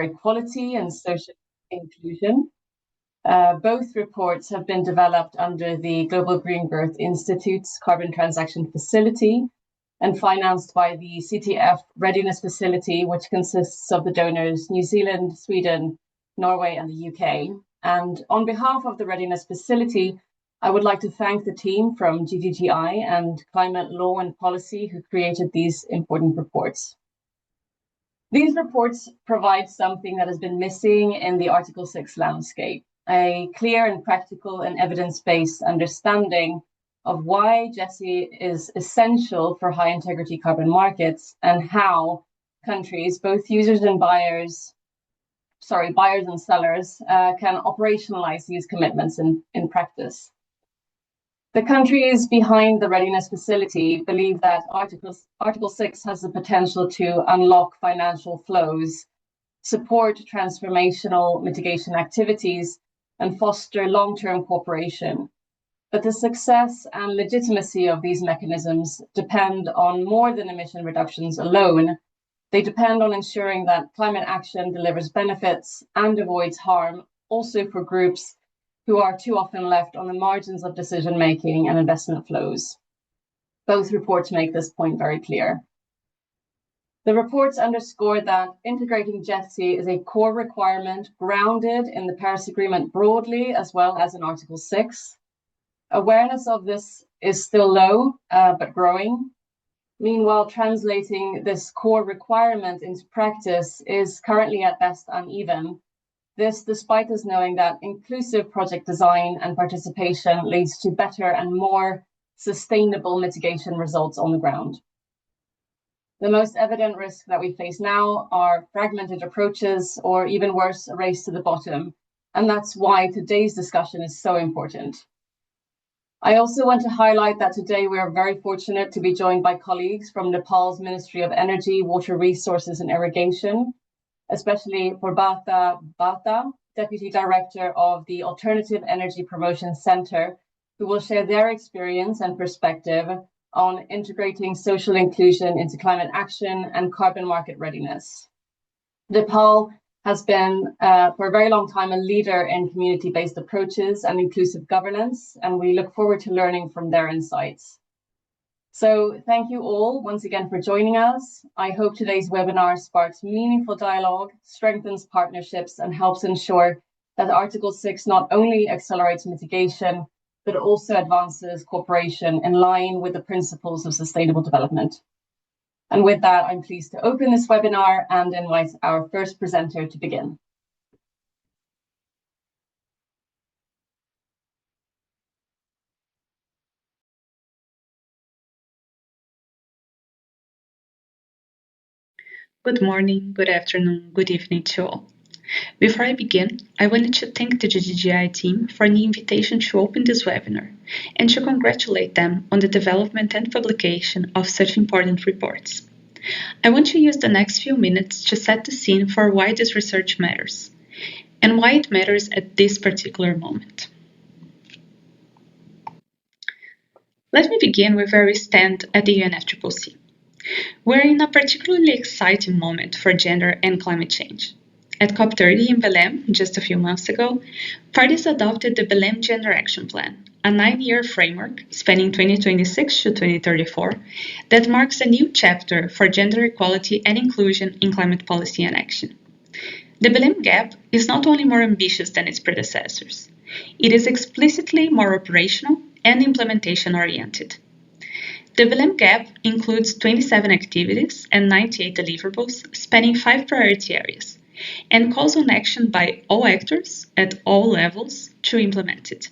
equality and social inclusion. Both reports have been developed under the Global Green Growth Institute's Carbon Transaction Facility and financed by the CTF Readiness Facility, which consists of the donors New Zealand, Sweden, Norway, and the UK. And on behalf of the Readiness Facility, I would like to thank the team from GGGI and Climate Law and Policy who created these important reports. These reports provide something that has been missing in the Article 6 landscape, a clear and practical and evidence-based understanding of why GESI is essential for high-integrity carbon markets and how countries, both users and buyers and sellers, can operationalize these commitments in practice. The countries behind the Readiness Facility believe that Article 6 has the potential to unlock financial flows, support transformational mitigation activities, and foster long-term cooperation. But the success and legitimacy of these mechanisms depend on more than emission reductions alone. They depend on ensuring that climate action delivers benefits and avoids harm, also for groups who are too often left on the margins of decision-making and investment flows. Both reports make this point very clear. The reports underscore that integrating GESI is a core requirement grounded in the Paris Agreement broadly, as well as in Article 6. Awareness of this is still low, but growing. Meanwhile, translating this core requirement into practice is currently at best uneven. This despite us knowing that inclusive project design and participation leads to better and more sustainable mitigation results on the ground. The most evident risk that we face now are fragmented approaches, or even worse, a race to the bottom. And that's why today's discussion is so important. I also want to highlight that today we are very fortunate to be joined by colleagues from Nepal's Ministry of Energy, Water Resources and Irrigation, especially Purbata Bata, Deputy Director of the Alternative Energy Promotion Center, who will share their experience and perspective on integrating social inclusion into climate action and carbon market readiness. Nepal has been, for a very long time, a leader in community-based approaches and inclusive governance, and we look forward to learning from their insights. So thank you all once again for joining us. I hope today's webinar sparks meaningful dialogue, strengthens partnerships, and helps ensure that Article 6 not only accelerates mitigation, but also advances cooperation in line with the principles of sustainable development. And with that, I'm pleased to open this webinar and invite our first presenter to begin. Good morning, good afternoon, good evening to all. Before I begin, I wanted to thank the GGGI team for the invitation to open this webinar and to congratulate them on the development and publication of such important reports. I want to use the next few minutes to set the scene for why this research matters and why it matters at this particular moment. Let me begin with where we stand at the UNFCCC. We're in a particularly exciting moment for gender and climate change. At COP30 in Belém, just a few months ago, parties adopted the Belém Gender Action Plan, a 9-year framework spanning 2026 to 2034 that marks a new chapter for gender equality and inclusion in climate policy and action. The Belém Gap is not only more ambitious than its predecessors, it is explicitly more operational and implementation-oriented. The Belém Gap includes 27 activities and 98 deliverables spanning 5 priority areas and calls on action by all actors at all levels to implement it.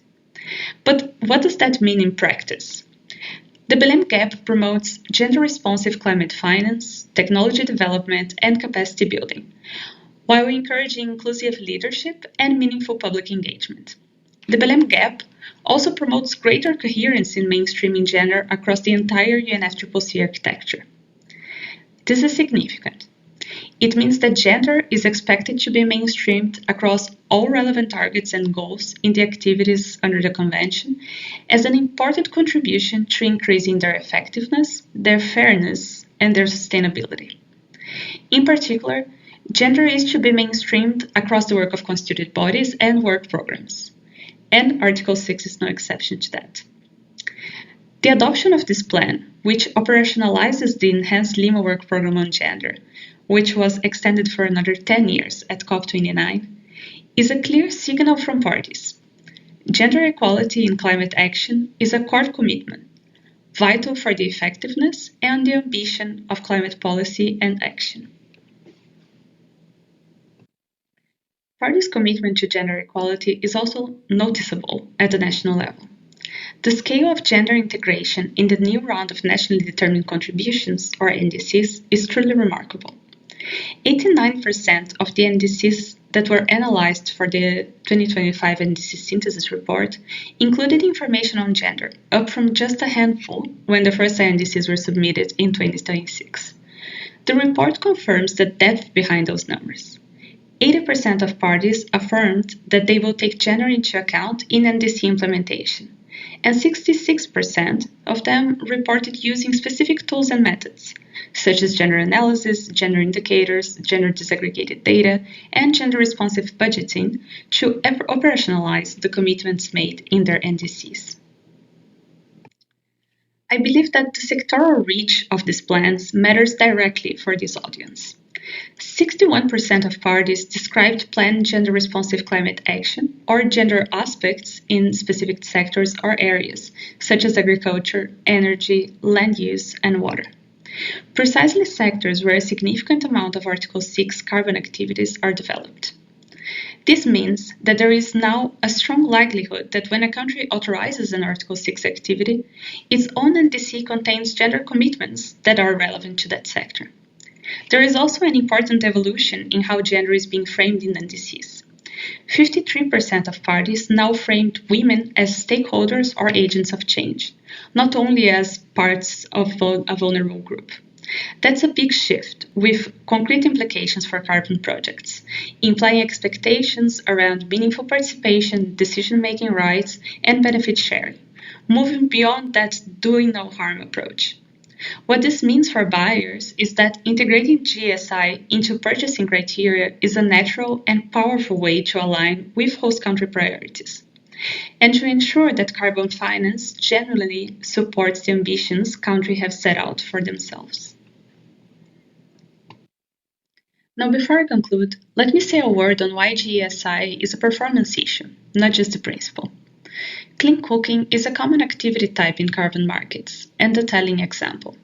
But what does that mean in practice? The Belém Gap promotes gender-responsive climate finance, technology development, and capacity building, while encouraging inclusive leadership and meaningful public engagement. The Belém Gap also promotes greater coherence in mainstreaming gender across the entire UNFCCC architecture. This is significant. It means that gender is expected to be mainstreamed across all relevant targets and goals in the activities under the Convention as an important contribution to increasing their effectiveness, their fairness, and their sustainability. In particular, Gender is to be mainstreamed across the work of constituted bodies and work programs, and Article 6 is no exception to that. The adoption of this plan, which operationalizes the Enhanced Lima Work Program on Gender, which was extended for another 10 years at COP29, is a clear signal from parties. Gender equality in climate action is a core commitment, vital for the effectiveness and the ambition of climate policy and action. Parties' commitment to gender equality is also noticeable at the national level. The scale of gender integration in the new round of nationally determined contributions, or NDCs, is truly remarkable. 89% of the NDCs that were analyzed for the 2025 NDC synthesis report included information on gender, up from just a handful when the first NDCs were submitted in 2026. The report confirms the depth behind those numbers. 80% of parties affirmed that they will take gender into account in NDC implementation, and 66% of them reported using specific tools and methods, such as gender analysis, gender indicators, gender disaggregated data, and gender-responsive budgeting to operationalize the commitments made in their NDCs. I believe that the sectoral reach of these plans matters directly for this audience. 61% of parties described planned gender-responsive climate action or gender aspects in specific sectors or areas, such as agriculture, energy, land use, and water. Precisely sectors where a significant amount of Article 6 carbon activities are developed. This means that there is now a strong likelihood that when a country authorizes an Article 6 activity, its own NDC contains gender commitments that are relevant to that sector. There is also an important evolution in how gender is being framed in NDCs. 53% of parties now framed women as stakeholders or agents of change, not only as parts of a vulnerable group. That's a big shift with concrete implications for carbon projects, implying expectations around meaningful participation, decision-making rights, and benefit sharing, moving beyond that doing no harm approach. What this means for buyers is that integrating GSI into purchasing criteria is a natural and powerful way to align with host country priorities, and to ensure that carbon finance genuinely supports the ambitions countries have set out for themselves. Now, before I conclude, let me say a word on why GSI is a performance issue, not just a principle. Clean cooking is a common activity type in carbon markets, and a telling example.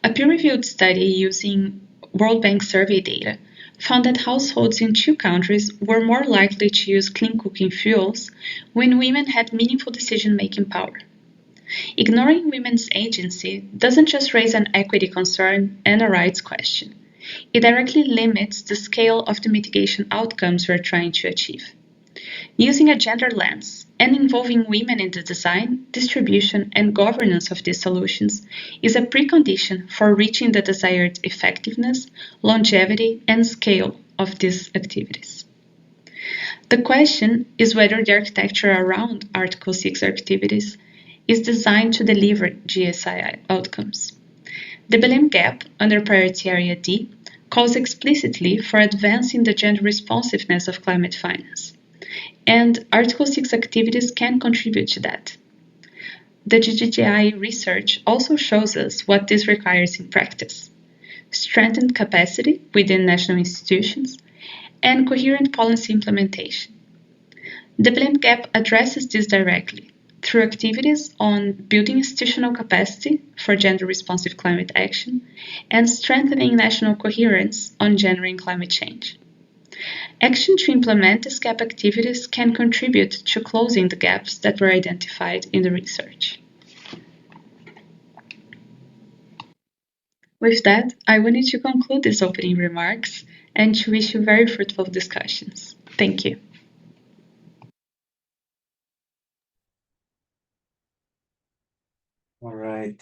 A peer-reviewed study using World Bank survey data found that households in 2 countries were more likely to use clean cooking fuels when women had meaningful decision-making power. Ignoring women's agency doesn't just raise an equity concern and a rights question. It directly limits the scale of the mitigation outcomes we're trying to achieve. Using a gender lens and involving women in the design, distribution, and governance of these solutions is a precondition for reaching the desired effectiveness, longevity, and scale of these activities. The question is whether the architecture around Article 6 activities is designed to deliver GSI outcomes. The Belém gap under Priority Area D calls explicitly for advancing the gender responsiveness of climate finance, and Article 6 activities can contribute to that. The GGGI research also shows us what this requires in practice: strengthened capacity within national institutions and coherent policy implementation. The Belém gap addresses this directly through activities on building institutional capacity for gender-responsive climate action and strengthening national coherence on gender and climate change. Action to implement these gap activities can contribute to closing the gaps that were identified in the research. With that, I wanted to conclude these opening remarks and to wish you very fruitful discussions. Thank you. All right.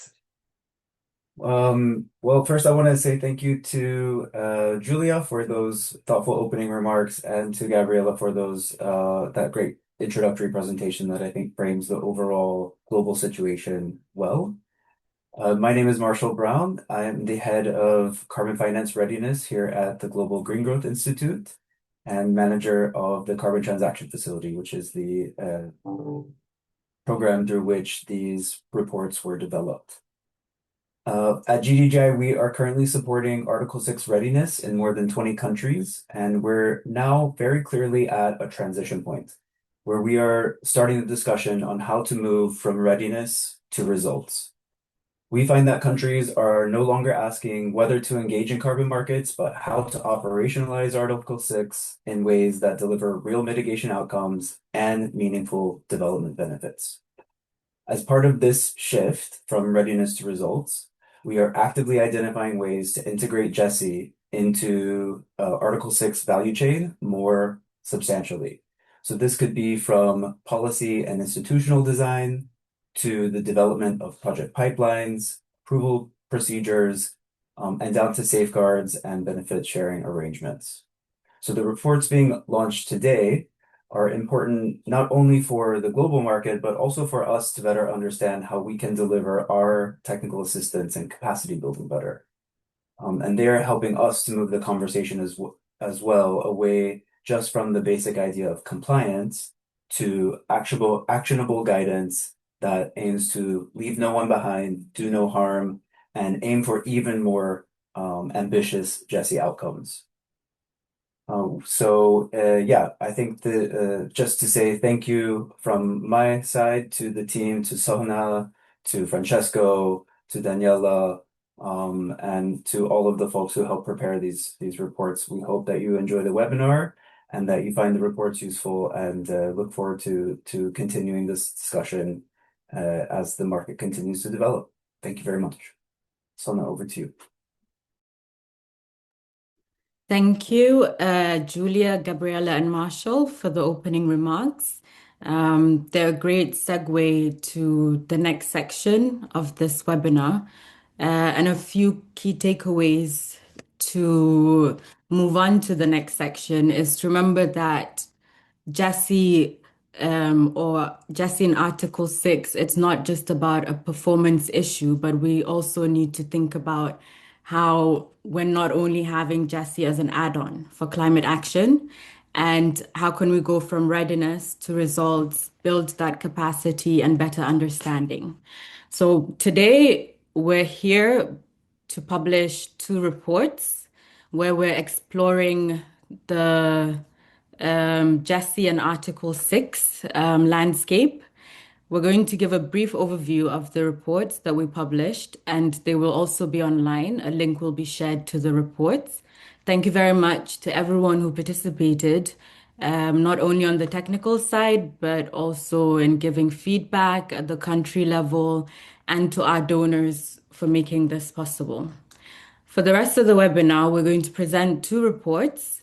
Well, first I want to say thank you to Julia for those thoughtful opening remarks and to Gabriela for those that great introductory presentation that I think frames the overall global situation well. My name is Marshall Brown. I'm the head of carbon finance readiness here at the Global Green Growth Institute and manager of the Carbon Transaction Facility, which is the program through which these reports were developed. At GGGI, we are currently supporting Article 6 readiness in more than 20 countries, and we're now very clearly at a transition point where we are starting the discussion on how to move from readiness to results. We find that countries are no longer asking whether to engage in carbon markets, but how to operationalize Article 6 in ways that deliver real mitigation outcomes and meaningful development benefits. As part of this shift from readiness to results, we are actively identifying ways to integrate GESI into Article 6 value chain more substantially. So this could be from policy and institutional design to the development of project pipelines, approval procedures, and down to safeguards and benefit sharing arrangements. So the reports being launched today are important not only for the global market, but also for us to better understand how we can deliver our technical assistance and capacity building better. And they're helping us to move the conversation as well away just from the basic idea of compliance to actionable guidance that aims to leave no one behind, do no harm, and aim for even more ambitious GESI outcomes. Yeah, I think just to say thank you from my side to the team, to Sona, to Francesco, to Daniela, and to all of the folks who helped prepare these reports. We hope that you enjoy the webinar and that you find the reports useful, and look forward to continuing this discussion as the market continues to develop. Thank you very much. Sona, over to you. Thank you, Julia, Gabriella, and Marshall for the opening remarks. They're a great segue to the next section of this webinar, and a few key takeaways to move on to the next section is to remember that GESI or GESI in Article 6, it's not just about a performance issue, but we also need to think about how we're not only having GESI as an add-on for climate action, and how can we go from readiness to results, build that capacity and better understanding. So today we're here to publish 2 reports where we're exploring the GESI and Article 6 landscape. We're going to give a brief overview of the reports that we published, and they will also be online. A link will be shared to the reports. Thank you very much to everyone who participated, not only on the technical side, but also in giving feedback at the country level, and to our donors for making this possible. For the rest of the webinar, we're going to present 2 reports.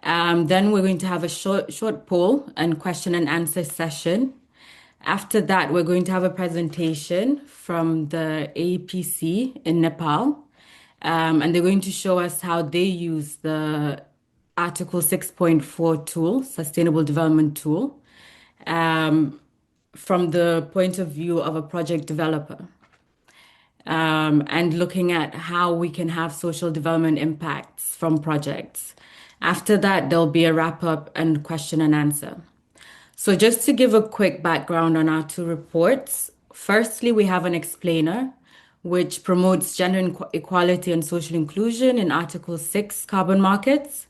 Then we're going to have a short poll and question and answer session. After that, we're going to have a presentation from the APC in Nepal, and they're going to show us how they use the Article 6.4 tool, Sustainable Development Tool, from the point of view of a project developer, and looking at how we can have social development impacts from projects. After that, there'll be a wrap-up and question and answer. So just to give a quick background on our 2 reports, firstly, we have an explainer, which promotes gender equality and social inclusion in Article 6 carbon markets.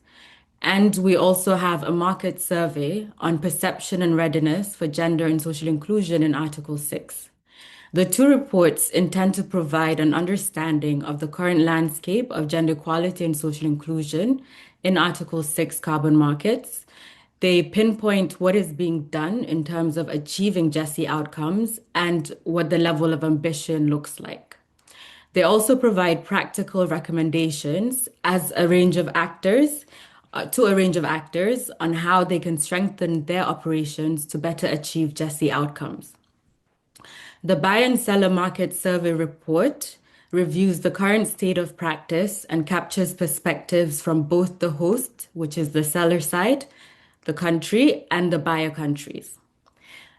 And we also have a market survey on perception and readiness for gender and social inclusion in Article 6. The 2 reports intend to provide an understanding of the current landscape of gender equality and social inclusion in Article 6 carbon markets. They pinpoint what is being done in terms of achieving GESI outcomes and what the level of ambition looks like. They also provide practical recommendations to a range of actors on how they can strengthen their operations to better achieve GESI outcomes. The Buyer and Seller Market Survey report reviews the current state of practice and captures perspectives from both the host, which is the seller side, the country, and the buyer countries.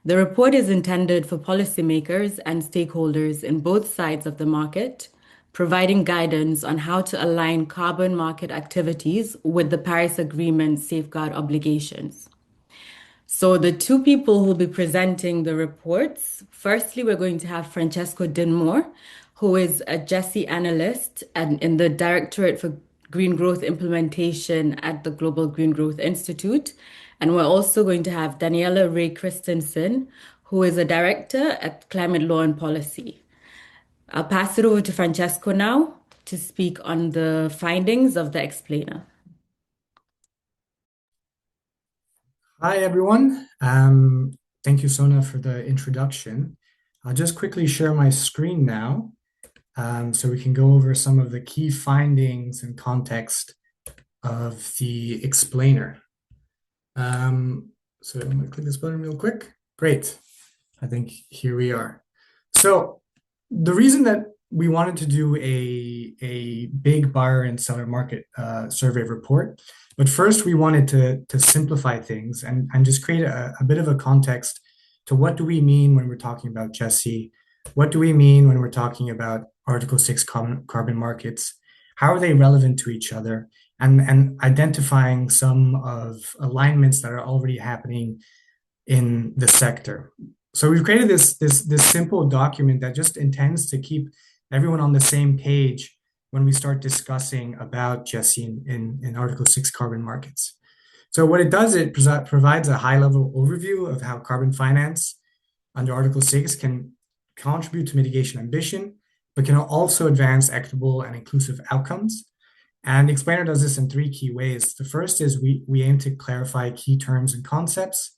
The report is intended for policymakers and stakeholders in both sides of the market, providing guidance on how to align carbon market activities with the Paris Agreement safeguard obligations. So the two people who will be presenting the reports, firstly, we're going to have Francesco Dinmore, who is a GESI analyst and in the Directorate for Green Growth Implementation at the Global Green Growth Institute. And we're also going to have Daniela Ray Christensen, who is a director at Climate Law and Policy. I'll pass it over to Francesco now to speak on the findings of the explainer. Hi, everyone. Thank you, Sona, for the introduction. I'll just quickly share my screen now so we can go over some of the key findings and context of the explainer. So I'm going to click this button real quick. Great. I think here we are. So the reason that we wanted to do a big buyer and seller market survey report, but first we wanted to simplify things and just create a bit of a context to what do we mean when we're talking about GESI? What do we mean when we're talking about Article 6 carbon markets? How are they relevant to each other? And identifying some of alignments that are already happening in the sector. So we've created this simple document that just intends to keep everyone on the same page when we start discussing about GESI in Article 6 carbon markets. So what it does, it provides a high-level overview of how carbon finance under Article 6 can contribute to mitigation ambition, but can also advance equitable and inclusive outcomes. And the explainer does this in three key ways. The first is we aim to clarify key terms and concepts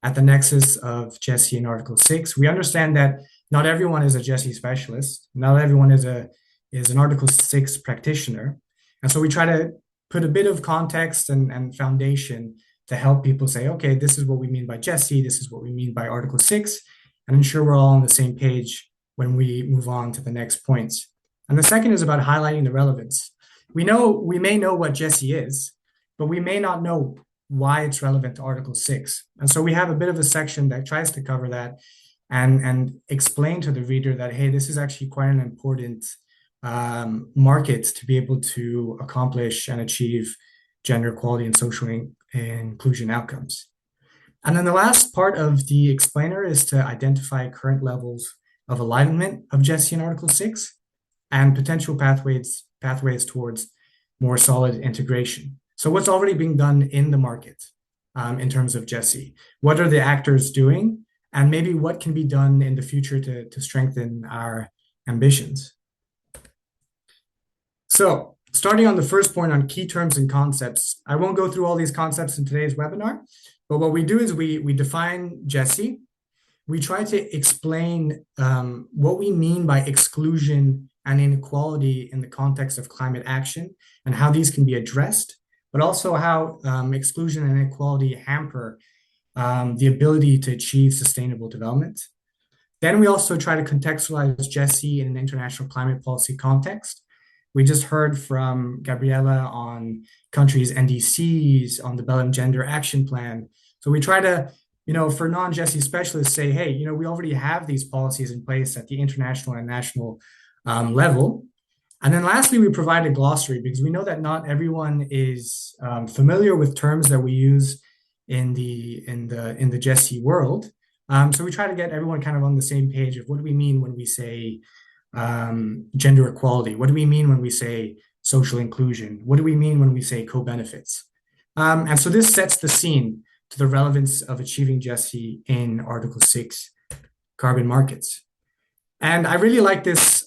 at the nexus of GESI and Article 6. We understand that not everyone is a GESI specialist. Not everyone is an Article 6 practitioner. And so we try to put a bit of context and foundation to help people say, okay, this is what we mean by GESI, this is what we mean by Article 6, and ensure we're all on the same page when we move on to the next points. And the second is about highlighting the relevance. We may know what GESI is, but we may not know why it's relevant to Article 6. And so we have a bit of a section that tries to cover that and explain to the reader that, hey, this is actually quite an important market to be able to accomplish and achieve gender equality and social inclusion outcomes. And then the last part of the explainer is to identify current levels of alignment of GESI in Article 6 and potential pathways towards more solid integration. So what's already being done in the market in terms of GESI? What are the actors doing? And maybe what can be done in the future to strengthen our ambitions? So starting on the first point on key terms and concepts, I won't go through all these concepts in today's webinar, but what we do is we define GESI. We try to explain what we mean by exclusion and inequality in the context of climate action and how these can be addressed, but also how exclusion and inequality hamper the ability to achieve sustainable development. Then we also try to contextualize GESI in an international climate policy context. We just heard from Gabriela on countries' NDCs, on the Belém Gender Action Plan. So we try to, for non-GESI specialists say, hey, we already have these policies in place at the international and national level. And then lastly, we provide a glossary because we know that not everyone is familiar with terms that we use in the GESI world. So we try to get everyone kind of on the same page of what do we mean when we say gender equality? What do we mean when we say social inclusion? What do we mean when we say co-benefits? And so this sets the scene to the relevance of achieving GESI in Article 6 carbon markets. And I really like this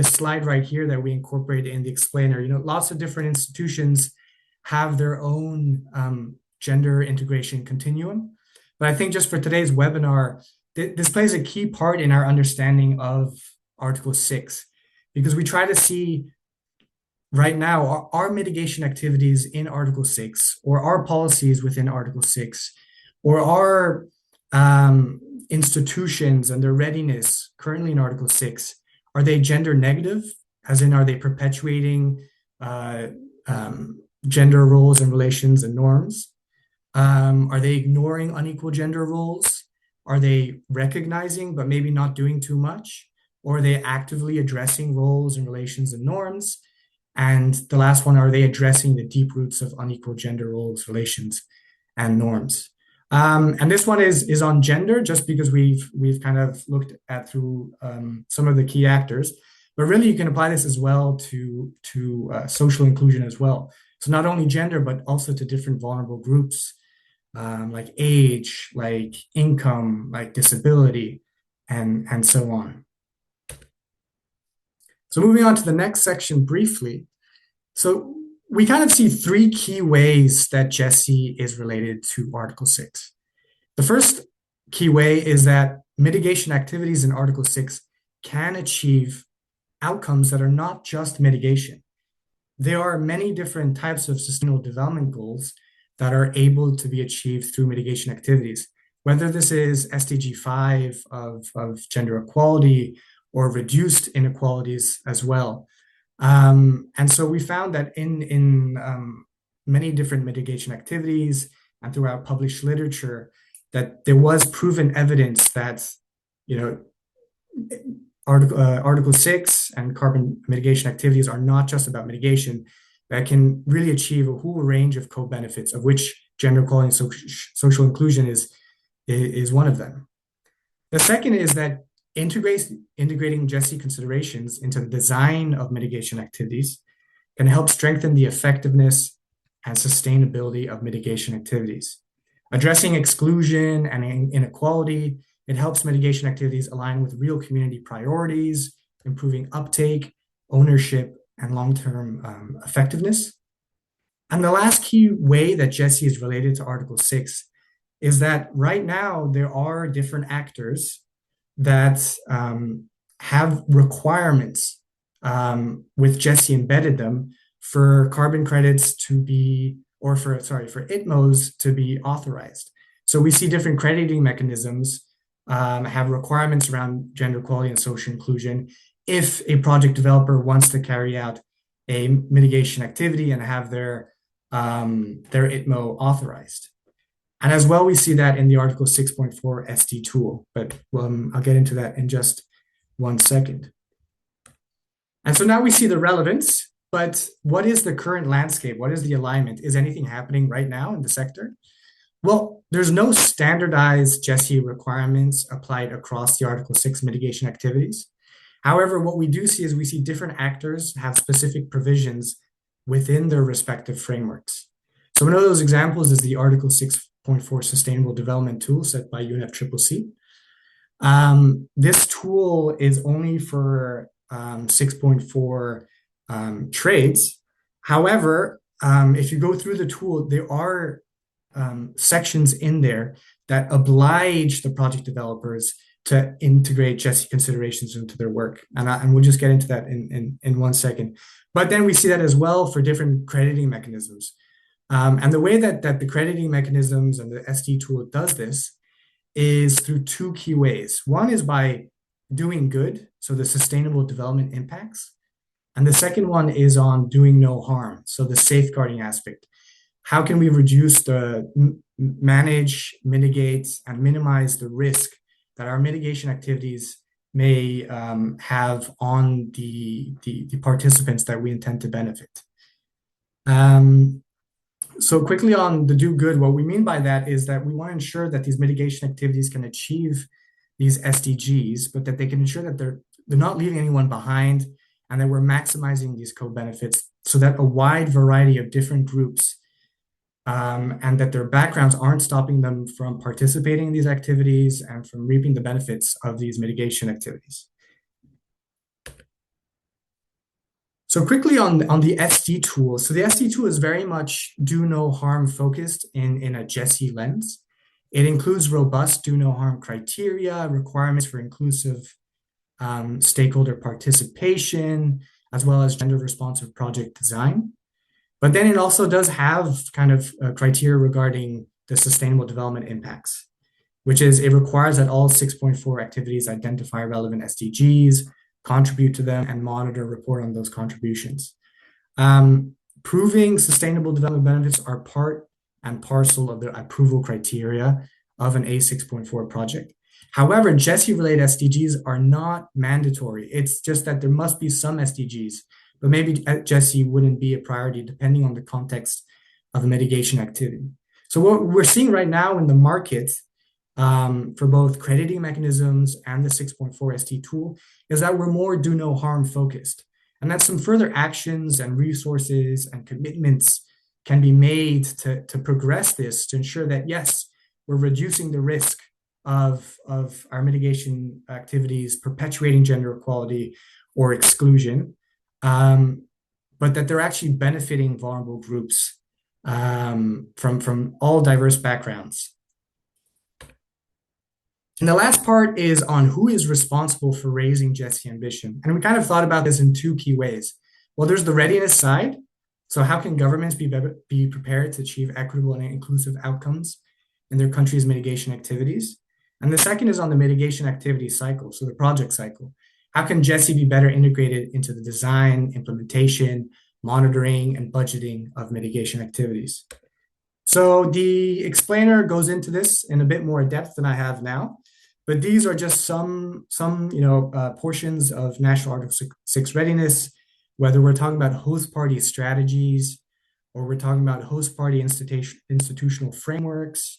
slide right here that we incorporated in the explainer. Lots of different institutions have their own gender integration continuum. But I think just for today's webinar, this plays a key part in our understanding of Article 6, because we try to see right now our mitigation activities in Article 6 or our policies within Article 6 or our institutions and their readiness currently in Article 6, are they gender negative? As in, are they perpetuating gender roles and relations and norms? Are they ignoring unequal gender roles? Are they recognizing but maybe not doing too much? Or are they actively addressing roles and relations and norms? And the last one, are they addressing the deep roots of unequal gender roles, relations, and norms? And this one is on gender, just because we've kind of looked at through some of the key actors, but really you can apply this as well to social inclusion as well. So not only gender, but also to different vulnerable groups, like age, like income, like disability, and so on. So moving on to the next section briefly. So we kind of see three key ways that GESI is related to Article 6. The first key way is that mitigation activities in Article 6 can achieve outcomes that are not just mitigation. There are many different types of sustainable development goals that are able to be achieved through mitigation activities, whether this is SDG 5 of gender equality or reduced inequalities as well. And so we found that in many different mitigation activities and throughout published literature, that there was proven evidence that, Article 6 and carbon mitigation activities are not just about mitigation, that can really achieve a whole range of co-benefits, of which gender equality and social inclusion is one of them. The second is that integrating GESI considerations into the design of mitigation activities can help strengthen the effectiveness and sustainability of mitigation activities. Addressing exclusion and inequality, it helps mitigation activities align with real community priorities, improving uptake, ownership, and long-term effectiveness. And the last key way that GESI is related to Article 6 is that right now there are different actors that have requirements with GESI embedded them for carbon credits to be, or for ITMOs to be authorized. So we see different crediting mechanisms have requirements around gender equality and social inclusion if a project developer wants to carry out a mitigation activity and have their ITMO authorized. And as well, we see that in the Article 6.4 SD tool, but I'll get into that in just 1 second. And so now we see the relevance, but what is the current landscape? What is the alignment? Is anything happening right now in the sector? Well, there's no standardized GESI requirements applied across the Article 6 mitigation activities. However, what we do see is we see different actors have specific provisions within their respective frameworks. So one of those examples is the Article 6.4 Sustainable Development Tool set by UNFCCC. This tool is only for 6.4 trades. However, if you go through the tool, there are sections in there that oblige the project developers to integrate GESI considerations into their work. And we'll just get into that in 1 second. But then we see that as well for different crediting mechanisms. And the way that the crediting mechanisms and the SD tool does this is through two key ways. One is by doing good, so the sustainable development impacts. And the second one is on doing no harm, so the safeguarding aspect. How can we reduce manage, mitigate, and minimize the risk that our mitigation activities may have on the participants that we intend to benefit? So quickly on the do good, what we mean by that is that we want to ensure that these mitigation activities can achieve these SDGs, but that they can ensure that they're not leaving anyone behind and that we're maximizing these co-benefits so that a wide variety of different groups and that their backgrounds aren't stopping them from participating in these activities and from reaping the benefits of these mitigation activities. So quickly on the SD tool. So the SD tool is very much do no harm focused in a GESI lens. It includes robust do no harm criteria, requirements for inclusive stakeholder participation, as well as gender responsive project design. But then it also does have kind of criteria regarding the sustainable development impacts, which is it requires that all 6.4 activities identify relevant SDGs, contribute to them, and monitor, report on those contributions. Proving sustainable development benefits are part and parcel of the approval criteria of an A6.4 project. However, GESI-related SDGs are not mandatory. It's just that there must be some SDGs, but maybe GESI wouldn't be a priority depending on the context of a mitigation activity. So what we're seeing right now in the market for both crediting mechanisms and the 6.4 ST tool is that we're more do no harm focused, and that some further actions and resources and commitments can be made to progress this, to ensure that, yes, we're reducing the risk of our mitigation activities perpetuating gender equality or exclusion, but that they're actually benefiting vulnerable groups from all diverse backgrounds. And the last part is on who is responsible for raising GESI ambition. And we kind of thought about this in two key ways. Well, there's the readiness side. So how can governments be prepared to achieve equitable and inclusive outcomes in their country's mitigation activities? And the second is on the mitigation activity cycle, so the project cycle. How can GESI be better integrated into the design, implementation, monitoring, and budgeting of mitigation activities? So the explainer goes into this in a bit more depth than I have now, but these are just some portions of National Article 6 readiness, whether we're talking about host party strategies, or we're talking about host party institutional frameworks,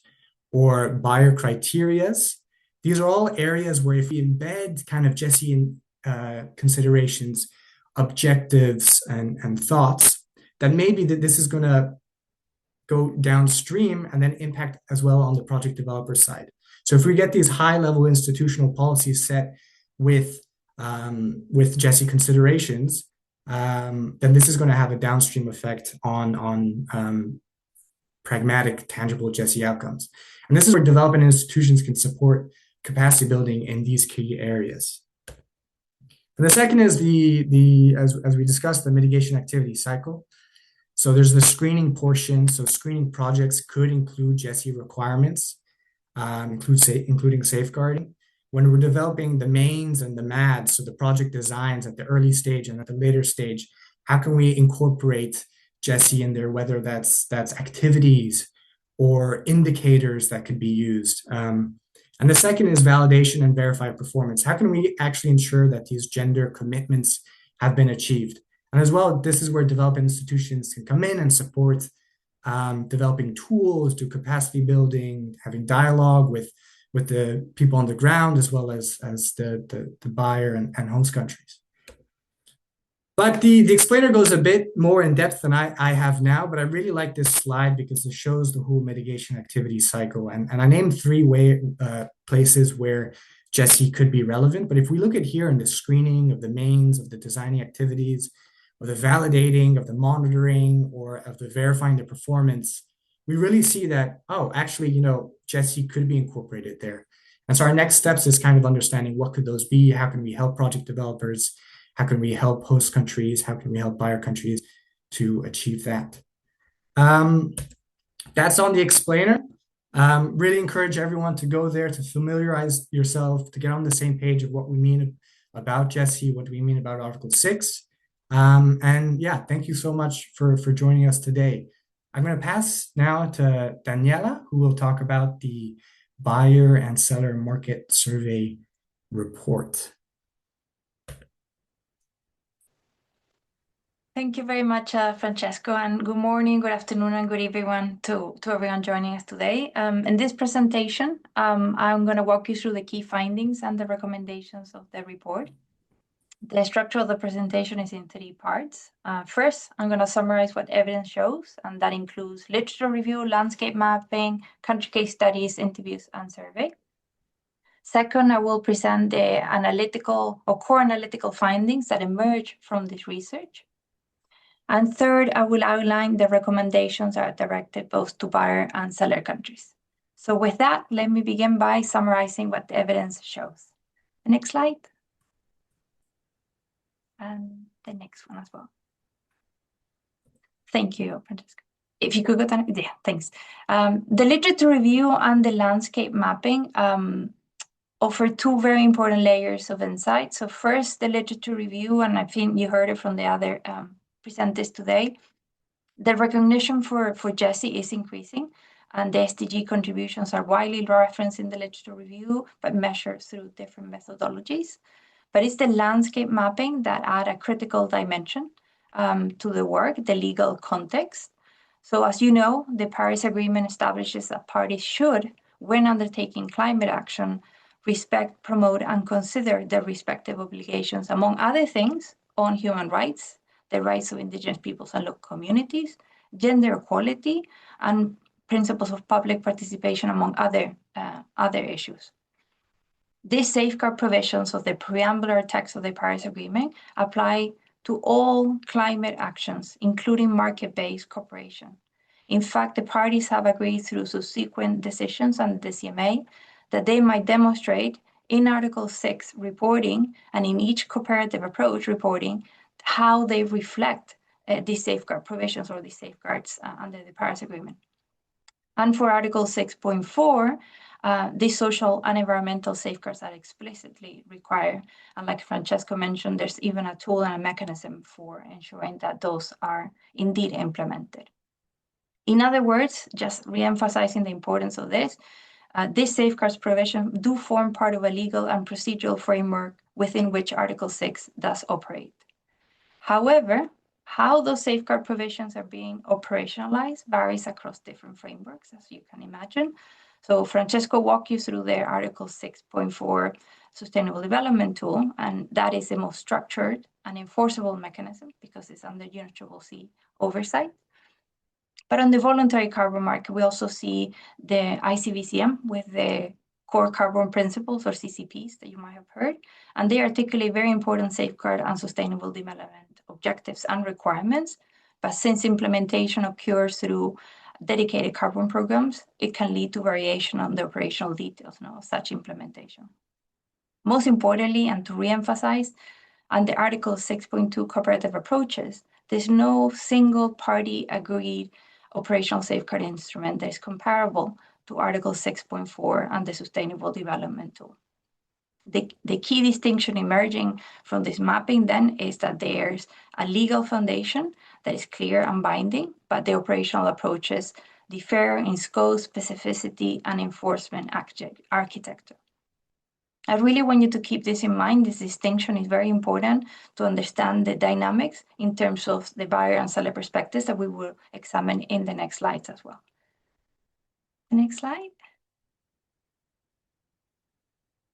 or buyer criterias. These are all areas where if we embed kind of GESI considerations, objectives, and thoughts, that maybe that this is going to go downstream and then impact as well on the project developer side. So if we get these high-level institutional policies set with GESI considerations, then this is going to have a downstream effect on pragmatic, tangible GESI outcomes. And this is where development institutions can support capacity building in these key areas. And the second is as we discussed, the mitigation activity cycle. So there's the screening portion. So screening projects could include GESI requirements, including safeguarding. When we're developing the mains and the MADs, so the project designs at the early stage and at the later stage, how can we incorporate GESI in there, whether that's activities or indicators that could be used? And the second is validation and verified performance. How can we actually ensure that these gender commitments have been achieved? And as well, this is where development institutions can come in and support developing tools, do capacity building, having dialogue with the people on the ground, as well as the buyer and host countries. But the explainer goes a bit more in depth than I have now, but I really like this slide because it shows the whole mitigation activity cycle. And I named three places where GESI could be relevant. But if we look at here in the screening of the mains, of the designing activities, or the validating, of the monitoring, or of the verifying the performance, we really see that, oh, actually, GESI could be incorporated there. And so our next steps is kind of understanding what could those be, how can we help project developers, how can we help host countries, how can we help buyer countries to achieve that. That's on the explainer. Really encourage everyone to go there to familiarize yourself, to get on the same page of what we mean about GESI, what do we mean about Article 6. And yeah, thank you so much for joining us today. I'm going to pass now to Daniela, who will talk about the Buyer and Seller Market Survey report. Thank you very much, Francesco, and good morning, good afternoon, and good evening to everyone joining us today. In this presentation, I'm going to walk you through the key findings and the recommendations of the report. The structure of the presentation is in three parts. First, I'm going to summarize what evidence shows, and that includes literature review, landscape mapping, country case studies, interviews, and survey. Second, I will present the analytical or core analytical findings that emerge from this research. And third, I will outline the recommendations that are directed both to buyer and seller countries. So with that, let me begin by summarizing what the evidence shows. The next slide. And the next one as well. Thank you, Francesca. If you could go down, yeah, thanks. The literature review and the landscape mapping offer two very important layers of insight. So first, the literature review, and I think you heard it from the other presenters today. The recognition for GESI is increasing, and the SDG contributions are widely referenced in the literature review, but measured through different methodologies. But it's the landscape mapping that add a critical dimension to the work, the legal context. So as you know, the Paris Agreement establishes that parties should, when undertaking climate action, respect, promote, and consider their respective obligations, among other things, on human rights, the rights of indigenous peoples and local communities, gender equality, and principles of public participation, among other issues. These safeguard provisions of the preambular text of the Paris Agreement apply to all climate actions, including market-based cooperation. In fact, the parties have agreed through subsequent decisions on the CMA that they might demonstrate in Article 6 reporting and in each cooperative approach reporting how they reflect these safeguard provisions or these safeguards under the Paris Agreement. And for Article 6.4, these social and environmental safeguards are explicitly required. And like Francesco mentioned, there's even a tool and a mechanism for ensuring that those are indeed implemented. In other words, just re-emphasizing the importance of this, these safeguards provision do form part of a legal and procedural framework within which Article 6 does operate. However, how those safeguard provisions are being operationalized varies across different frameworks, as you can imagine. So Francesco walked you through the Article 6.4 Sustainable Development Tool, and that is the most structured and enforceable mechanism because it's under UNFCCC oversight. But on the voluntary carbon market, we also see the ICVCM with the core carbon principles or CCPs that you might have heard, and they articulate very important safeguard and sustainable development objectives and requirements. But since implementation occurs through dedicated carbon programs, it can lead to variation on the operational details of such implementation. Most importantly, and to re-emphasize, under Article 6.2 cooperative approaches, there's no single party agreed operational safeguard instrument that is comparable to Article 6.4 and the Sustainable Development Tool. The key distinction emerging from this mapping then is that there's a legal foundation that is clear and binding, but the operational approaches differ in scope, specificity, and enforcement architecture. I really want you to keep this in mind. This distinction is very important to understand the dynamics in terms of the buyer and seller perspectives that we will examine in the next slides as well. The next slide.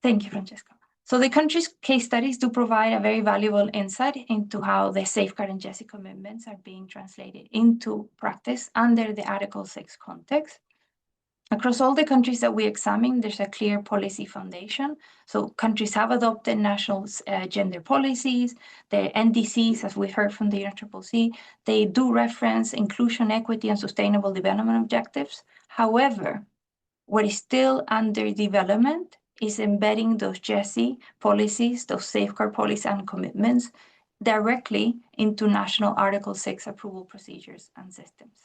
Thank you, Francesco. So the country's case studies do provide a very valuable insight into how the safeguard and GESI commitments are being translated into practice under the Article 6 context. Across all the countries that we examine, there's a clear policy foundation. So countries have adopted national gender policies, the NDCs, as we heard from the UNFCCC, they do reference inclusion, equity, and sustainable development objectives. However, what is still under development is embedding those GESI policies, those safeguard policies and commitments directly into national Article 6 approval procedures and systems.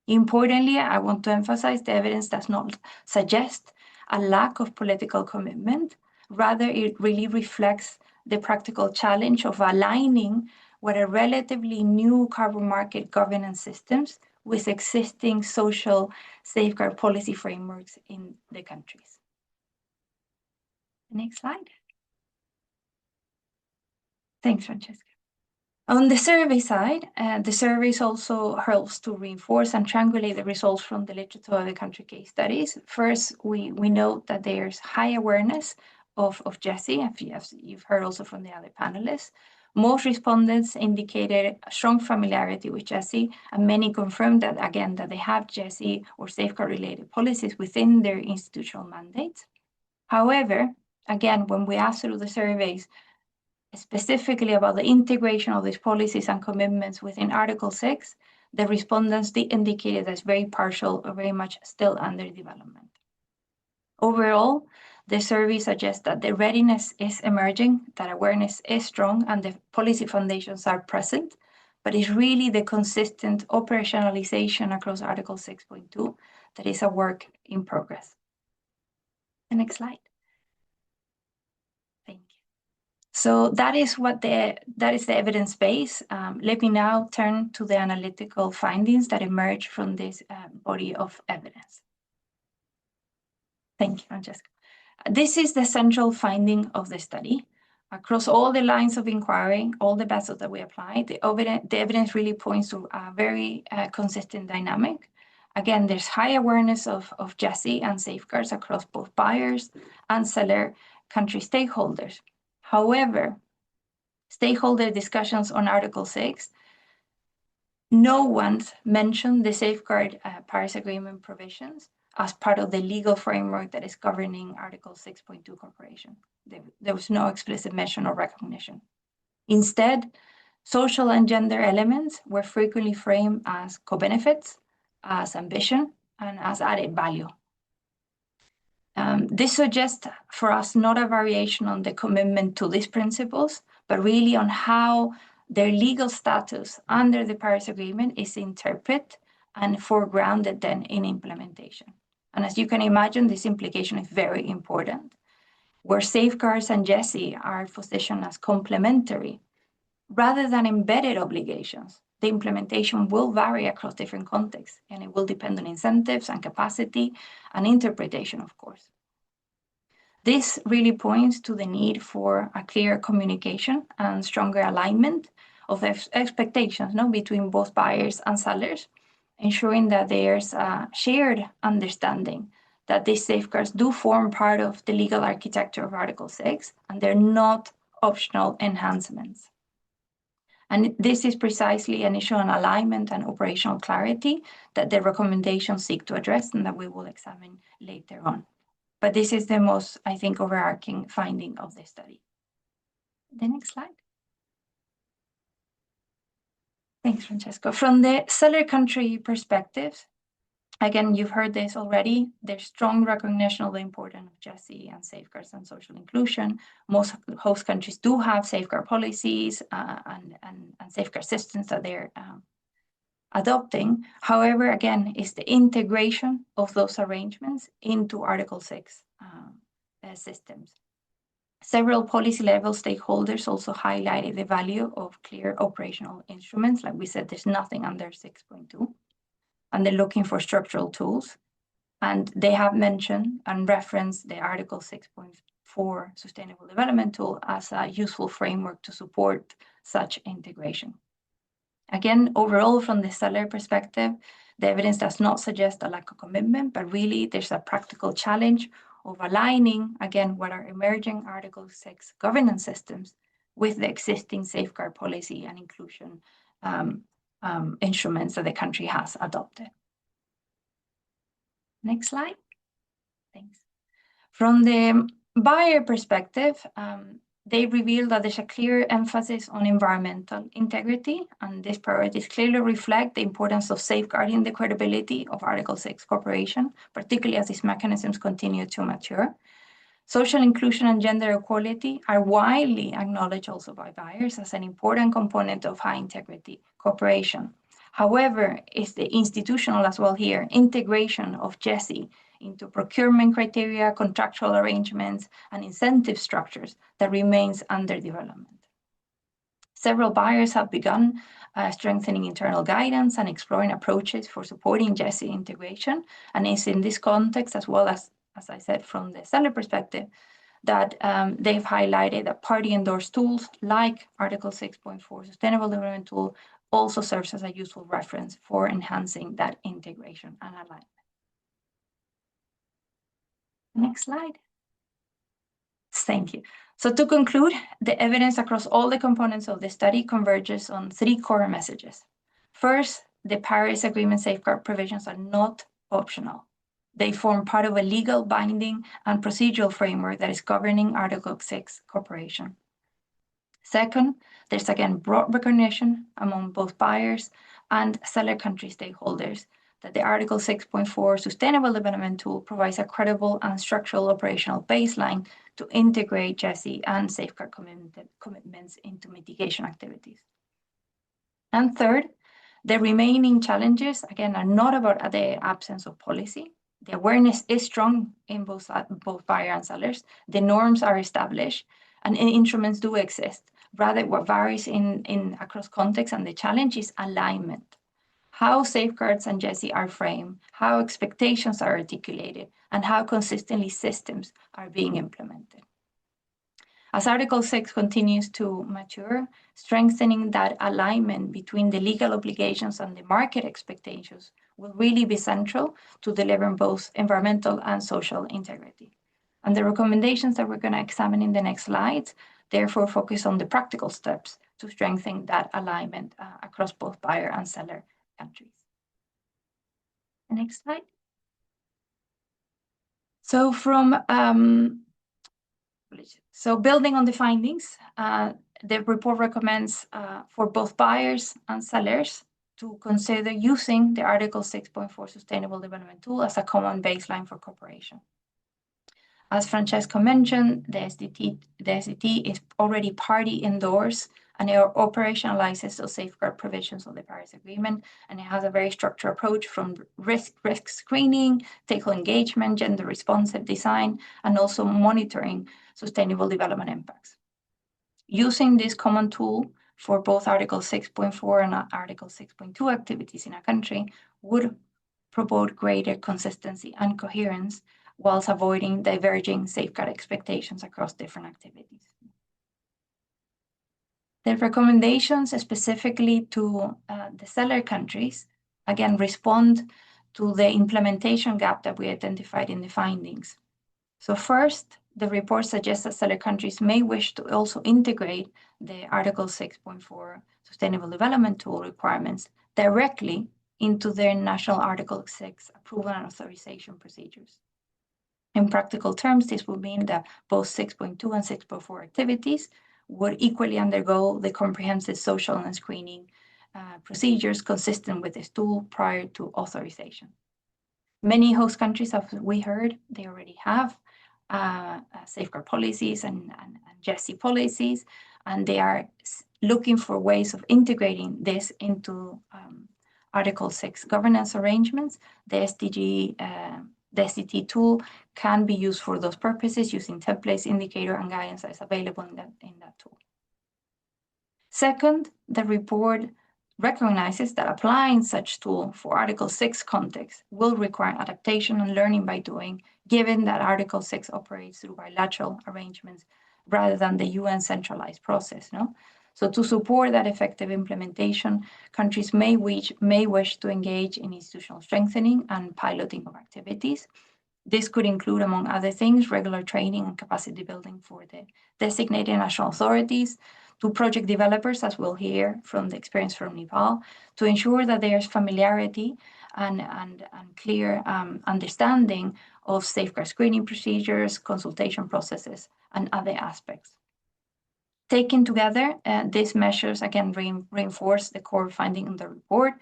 Importantly, I want to emphasize the evidence does not suggest a lack of political commitment. Rather, it really reflects the practical challenge of aligning what are relatively new carbon market governance systems with existing social safeguard policy frameworks in the countries. Next slide. Thanks, Francesca. On the survey side, the surveys also helps to reinforce and triangulate the results from the literature of the country case studies. First, we note that there's high awareness of GESI, as you've heard also from the other panelists. Most respondents indicated a strong familiarity with GESI, and many confirmed that, again, that they have GESI or safeguard-related policies within their institutional mandates. However, again, when we asked through the surveys, specifically about the integration of these policies and commitments within Article 6, the respondents indicated that's very partial or very much still under development. Overall, the survey suggests that the readiness is emerging, that awareness is strong, and the policy foundations are present, but it's really the consistent operationalization across Article 6.2 that is a work in progress. The next slide. Thank you. So that is the evidence base. Let me now turn to the analytical findings that emerge from this body of evidence. Thank you, Francesca. This is the central finding of the study. Across all the lines of inquiry, all the methods that we apply, the evidence really points to a very consistent dynamic. Again, there's high awareness of GESI and safeguards across both buyers and seller country stakeholders. However, stakeholder discussions on Article 6, no one's mentioned the safeguard Paris Agreement provisions as part of the legal framework that is governing Article 6.2 cooperation. There was no explicit mention or recognition. Instead, social and gender elements were frequently framed as co-benefits, as ambition, and as added value. This suggests for us not a variation on the commitment to these principles, but really on how their legal status under the Paris Agreement is interpreted and foregrounded then in implementation. And as you can imagine, this implication is very important. Where safeguards and GESI are positioned as complementary, rather than embedded obligations, the implementation will vary across different contexts, and it will depend on incentives and capacity and interpretation, of course. This really points to the need for a clear communication and stronger alignment of expectations between both buyers and sellers, ensuring that there's a shared understanding that these safeguards do form part of the legal architecture of Article 6, and they're not optional enhancements. And this is precisely an issue on alignment and operational clarity that the recommendations seek to address and that we will examine later on. But this is the most, I think, overarching finding of the study. The next slide. Thanks, Francesco. From the seller country perspective, again, you've heard this already. There's strong recognition of the importance of GESI and safeguards and social inclusion. Most host countries do have safeguard policies and safeguard systems that they're adopting. However, again, it's the integration of those arrangements into Article 6 systems. Several policy level stakeholders also highlighted the value of clear operational instruments. Like we said, there's nothing under 6.2. And they're looking for structural tools. And they have mentioned and referenced the Article 6.4 Sustainable Development Tool as a useful framework to support such integration. Again, overall, from the seller perspective, the evidence does not suggest a lack of commitment, but really there's a practical challenge of aligning, again, what are emerging Article 6 governance systems with the existing safeguard policy and inclusion instruments that the country has adopted. Next slide. Thanks. From the buyer perspective, they reveal that there's a clear emphasis on environmental integrity, and these priorities clearly reflect the importance of safeguarding the credibility of Article 6 cooperation, particularly as these mechanisms continue to mature. Social inclusion and gender equality are widely acknowledged also by buyers as an important component of high integrity cooperation. However, it's the institutional as well here, integration of GESI into procurement criteria, contractual arrangements, and incentive structures that remains under development. Several buyers have begun strengthening internal guidance and exploring approaches for supporting GESI integration. And it's in this context, as well as I said, from the seller perspective, that they've highlighted that party-endorsed tools like Article 6.4 Sustainable Development Tool also serves as a useful reference for enhancing that integration and alignment. Next slide. Thank you. So to conclude, the evidence across all the components of the study converges on three core messages. First, the Paris Agreement safeguard provisions are not optional. They form part of a legal binding and procedural framework that is governing Article 6 cooperation. Second, there's again broad recognition among both buyers and seller country stakeholders that the Article 6.4 Sustainable Development Tool provides a credible and structural operational baseline to integrate GESI and safeguard commitments into mitigation activities. And third, the remaining challenges, again, are not about the absence of policy. The awareness is strong in both buyer and sellers. The norms are established, and instruments do exist. Rather, what varies across contexts and the challenge is alignment. How safeguards and GESI are framed, how expectations are articulated, and how consistently systems are being implemented. As Article 6 continues to mature, strengthening that alignment between the legal obligations and the market expectations will really be central to delivering both environmental and social integrity. And the recommendations that we're going to examine in the next slides therefore focus on the practical steps to strengthen that alignment across both buyer and seller countries. Next slide. So building on the findings, the report recommends for both buyers and sellers to consider using the Article 6.4 Sustainable Development Tool as a common baseline for cooperation. As Francesco mentioned, the SDT is already party endorsed and it operationalizes the safeguard provisions of the Paris Agreement, and it has a very structured approach from risk screening, stakeholder engagement, gender responsive design, and also monitoring sustainable development impacts. Using this common tool for both Article 6.4 and Article 6.2 activities in a country would promote greater consistency and coherence whilst avoiding diverging safeguard expectations across different activities. The recommendations specifically to the seller countries, again, respond to the implementation gap that we identified in the findings. So first, the report suggests that seller countries may wish to also integrate the Article 6.4 Sustainable Development Tool requirements directly into their national Article 6 approval and authorization procedures. In practical terms, this would mean that both 6.2 and 6.4 activities would equally undergo the comprehensive social and screening procedures consistent with this tool prior to authorization. Many host countries, as we heard, they already have safeguard policies and GESI policies, and they are looking for ways of integrating this into Article 6 governance arrangements. The SDT tool can be used for those purposes using templates, indicator, and guidance that is available in that tool. Second, the report recognizes that applying such tool for Article 6 context will require adaptation and learning by doing, given that Article 6 operates through bilateral arrangements rather than the UN centralized process. No? So to support that effective implementation, countries may wish to engage in institutional strengthening and piloting of activities. This could include, among other things, regular training and capacity building for the designated national authorities, to project developers, as we'll hear from the experience from Nepal, to ensure that there's familiarity and clear understanding of safeguard screening procedures, consultation processes, and other aspects. Taken together, these measures again reinforce the core finding in the report.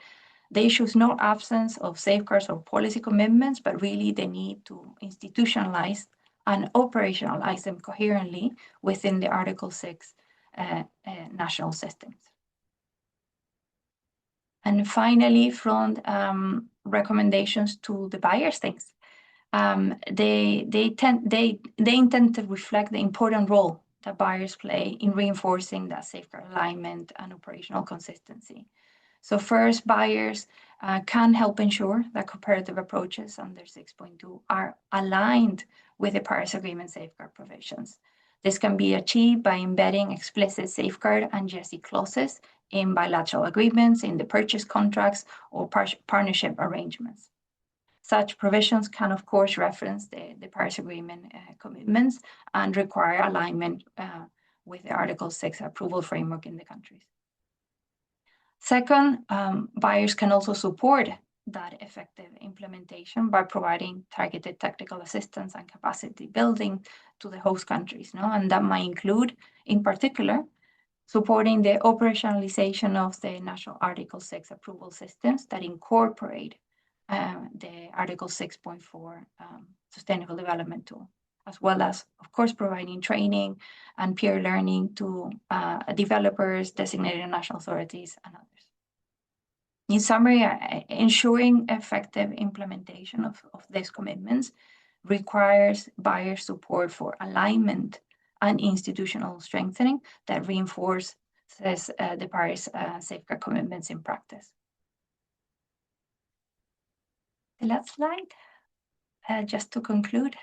The issue is not absence of safeguards or policy commitments, but really the need to institutionalize and operationalize them coherently within the Article 6 national systems. And finally, from recommendations to the buyer states, they intend to reflect the important role that buyers play in reinforcing that safeguard alignment and operational consistency. So first, buyers can help ensure that comparative approaches under 6.2 are aligned with the Paris Agreement safeguard provisions. This can be achieved by embedding explicit safeguard and GESI clauses in bilateral agreements, in the purchase contracts, or partnership arrangements. Such provisions can, of course, reference the Paris Agreement commitments and require alignment with the Article 6 approval framework in the countries. Second, buyers can also support that effective implementation by providing targeted technical assistance and capacity building to the host countries. No? And that might include, in particular, supporting the operationalization of the national Article 6 approval systems that incorporate the Article 6.4 Sustainable Development Tool, as well as, of course, providing training and peer learning to developers, designated national authorities, and others. In summary, ensuring effective implementation of these commitments requires buyer support for alignment and institutional strengthening that reinforces the Paris safeguard commitments in practice. The last slide, just to conclude.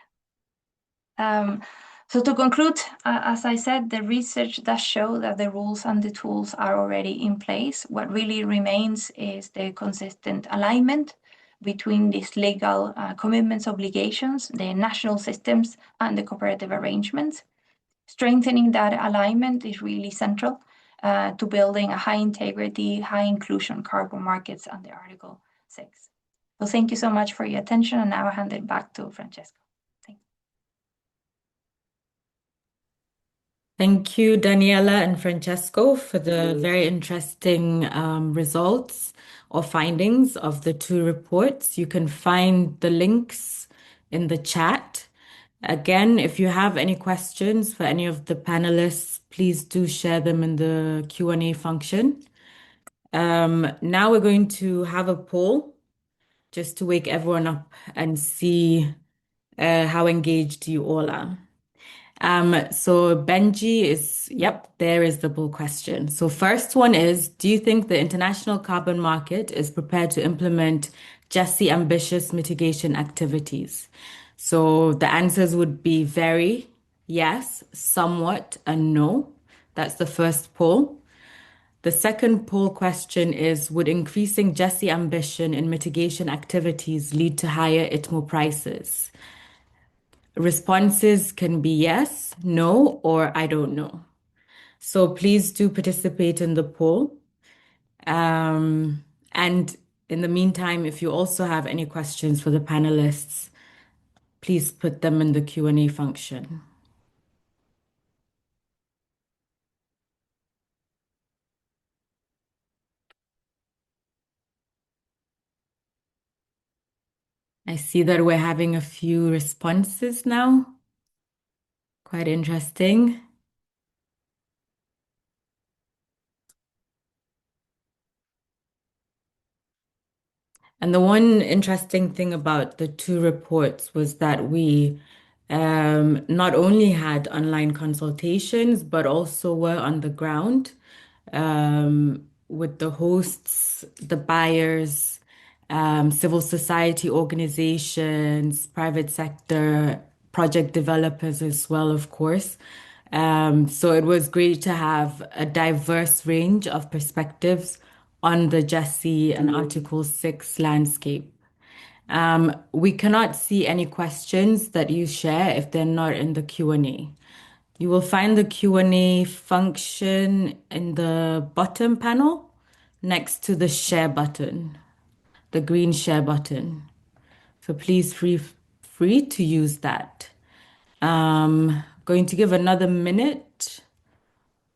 So to conclude, as I said, the research does show that the rules and the tools are already in place. What really remains is the consistent alignment between these legal commitments, obligations, the national systems, and the cooperative arrangements. Strengthening that alignment is really central to building a high integrity, high inclusion carbon markets under Article 6. So thank you so much for your attention, and now I'll hand it back to Francesco. Thank you, Daniela and Francesco, for the very interesting results or findings of the two reports. You can find the links in the chat. Again, if you have any questions for any of the panelists, please do share them in the Q&A function. Now we're going to have a poll just to wake everyone up and see how engaged you all are. So Benji is, yep, there is the poll question. So first one is, do you think the international carbon market is prepared to implement GESI ambitious mitigation activities? So the answers would be very, yes, somewhat, and no. That's the first poll. The second poll question is, would increasing GESI ambition in mitigation activities lead to higher ITMO prices? Responses can be yes, no, or I don't know. So please do participate in the poll. And in the meantime, if you also have any questions for the panelists, please put them in the Q&A function. I see that we're having a few responses now. Quite interesting. And the one interesting thing about the two reports was that we not only had online consultations, but also were on the ground with the hosts, the buyers, civil society organizations, private sector, project developers as well, of course. So it was great to have a diverse range of perspectives on the GESI and Article 6 landscape. We cannot see any questions that you share if they're not in the Q&A. You will find the Q&A function in the bottom panel next to the share button, the green share button. So please feel free to use that. Going to give another minute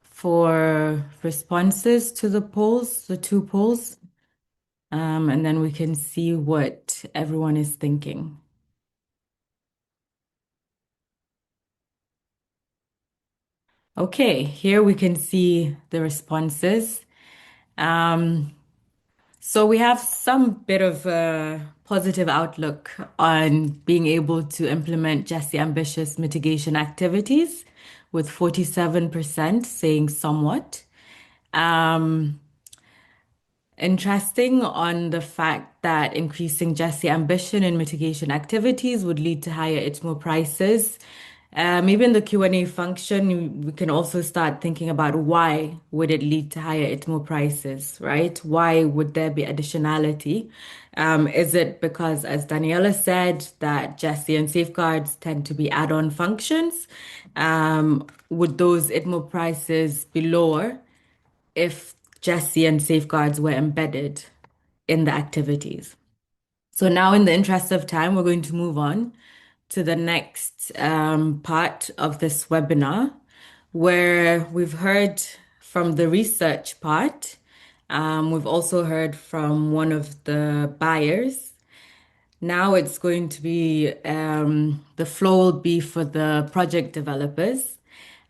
for responses to the polls, the two polls, and then we can see what everyone is thinking. Okay, here we can see the responses. So we have some bit of a positive outlook on being able to implement GESI ambitious mitigation activities, with 47% saying somewhat. Interesting on the fact that increasing GESI ambition in mitigation activities would lead to higher ITMO prices. Maybe in the Q&A function, we can also start thinking about why would it lead to higher ITMO prices, right? Why would there be additionality? Is it because, as Daniela said, that GESI and safeguards tend to be add-on functions? Would those ITMO prices be lower if GESI and safeguards were embedded in the activities? So now, in the interest of time, we're going to move on to the next part of this webinar, where we've heard from the research part. We've also heard from one of the buyers. Now it's going to be, the flow will be for the project developers.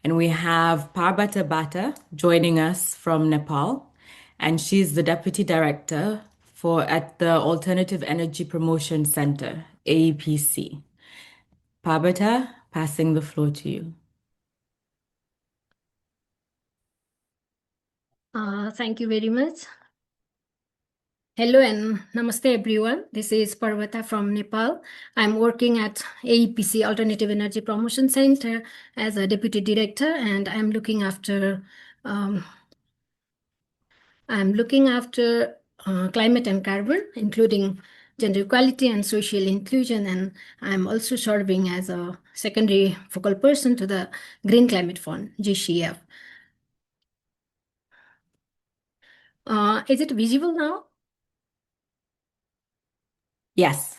And we have Parbata Bata joining us from Nepal, and she's the Deputy Director at the Alternative Energy Promotion Center, AEPC. Parbata, passing the floor to you. Thank you very much. Hello and namaste everyone. This is Parvata from Nepal. I'm working at AEPC Alternative Energy Promotion Center as a deputy director, and I'm looking after climate and carbon, including gender equality and social inclusion, and I'm also serving as a secondary focal person to the Green Climate Fund, GCF. Is it visible now? Yes,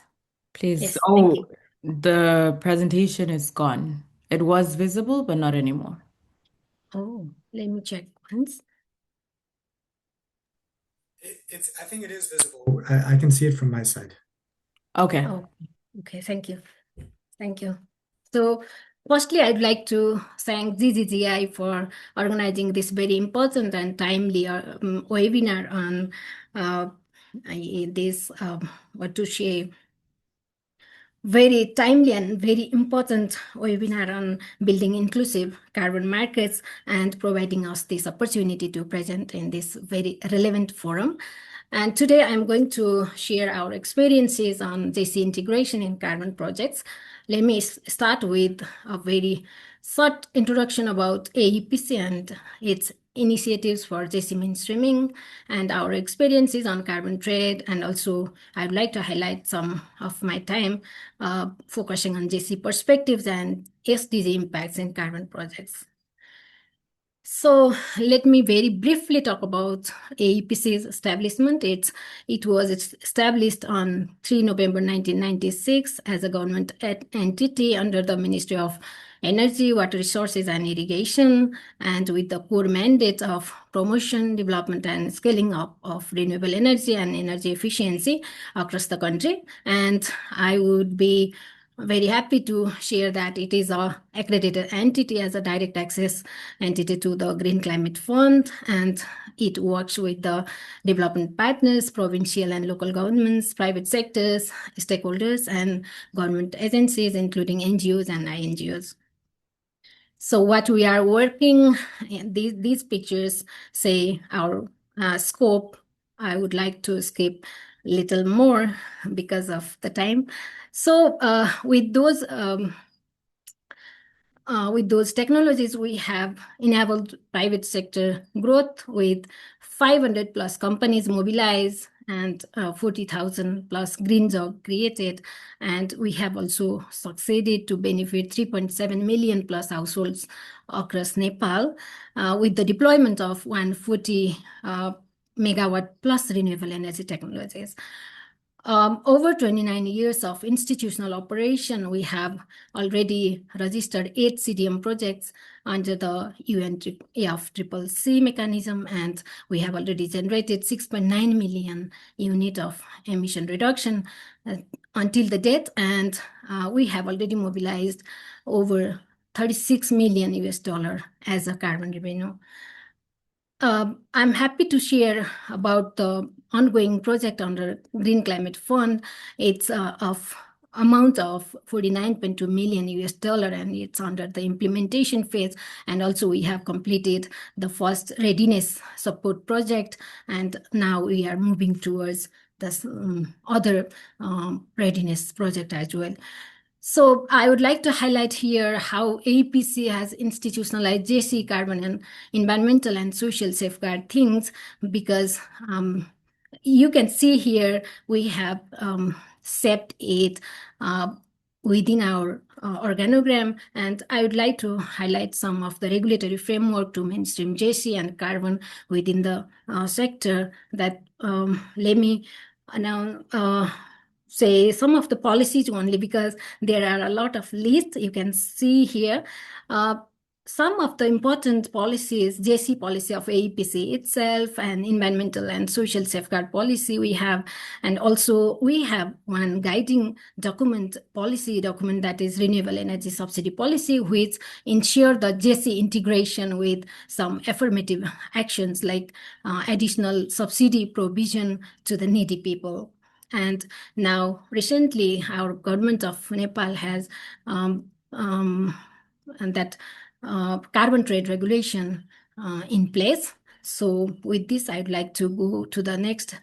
please. Yes, Oh, thank you. the presentation is gone. It was visible, but not anymore. Oh, let me check once. I think it is visible. I can see it from my side. Okay. Oh, okay, thank you. Thank you. So firstly, I'd like to thank GGGI for organizing this very important and timely webinar on what to say, very timely and very important webinar on building inclusive carbon markets and providing us this opportunity to present in this very relevant forum. And today I'm going to share our experiences on GESI integration in carbon projects. Let me start with a very short introduction about AEPC and its initiatives for GESI mainstreaming and our experiences on carbon trade. And also I'd like to highlight some of my time focusing on GESI perspectives and SDG impacts in carbon projects. So let me very briefly talk about AEPC's establishment. It was established on 3 November 1996 as a government entity under the Ministry of Energy, Water Resources and Irrigation, and with the core mandate of promotion, development and scaling up of renewable energy and energy efficiency across the country. And I would be very happy to share that it is a accredited entity as a direct access entity to the Green Climate Fund, and it works with the development partners, provincial and local governments, private sectors, stakeholders, and government agencies, including NGOs and INGOs. So what we are working, these pictures say our scope. I would like to skip a little more because of the time. So with those technologies, we have enabled private sector growth with 500 plus companies mobilized and 40,000 plus green jobs created. And we have also succeeded to benefit 3.7 million plus households across Nepal with the deployment of 140 megawatt plus renewable energy technologies. Over 29 years of institutional operation, we have already registered 8 CDM projects under the UNFCCC mechanism, and we have already generated 6.9 million unit of emission reduction until the date, and we have already mobilized over 36 million US dollar as a carbon revenue. I'm happy to share about the ongoing project under Green Climate Fund. It's of amount of 49.2 million US dollar, and it's under the implementation phase. And also we have completed the first readiness support project, and now we are moving towards this other readiness project as well. So I would like to highlight here how AEPC has institutionalized GESI, carbon and environmental and social safeguard things, because you can see here we have set it within our organogram, and I would like to highlight some of the regulatory framework to mainstream GESI and carbon within the sector. That let me now say some of the policies only, because there are a lot of lists you can see here. Some of the important policies, GESI policy of AEPC itself, and environmental and social safeguard policy we have, and also we have one guiding document, policy document, that is renewable energy subsidy policy, which ensure the GESI integration with some affirmative actions like additional subsidy provision to the needy people. And now recently our government of Nepal has that carbon trade regulation in place. So with this, I'd like to go to the next.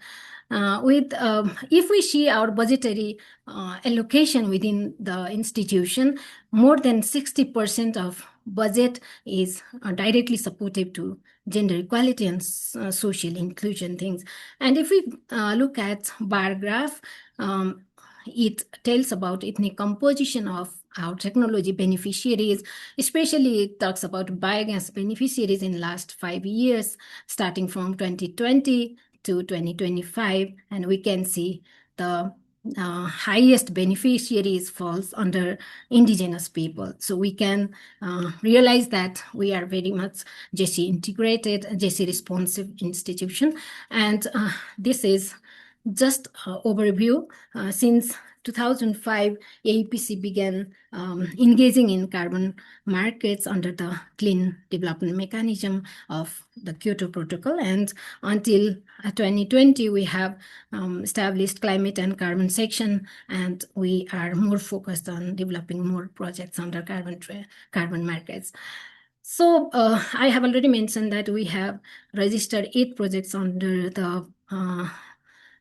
If we see our budgetary allocation within the institution, more than 60% of budget is directly supportive to gender equality and social inclusion things. And if we look at bar graph, it tells about ethnic composition of our technology beneficiaries, especially it talks about biogas beneficiaries in last 5 years, starting from 2020 to 2025, and we can see the highest beneficiaries falls under indigenous people. So we can realize that we are very much GESI integrated, GESI responsive institution. And this is just an overview. Since 2005, AEPC began engaging in carbon markets under the Clean Development Mechanism of the Kyoto Protocol. And until 2020, we have established climate and carbon section, and we are more focused on developing more projects under carbon markets. So I have already mentioned that we have registered 8 projects under the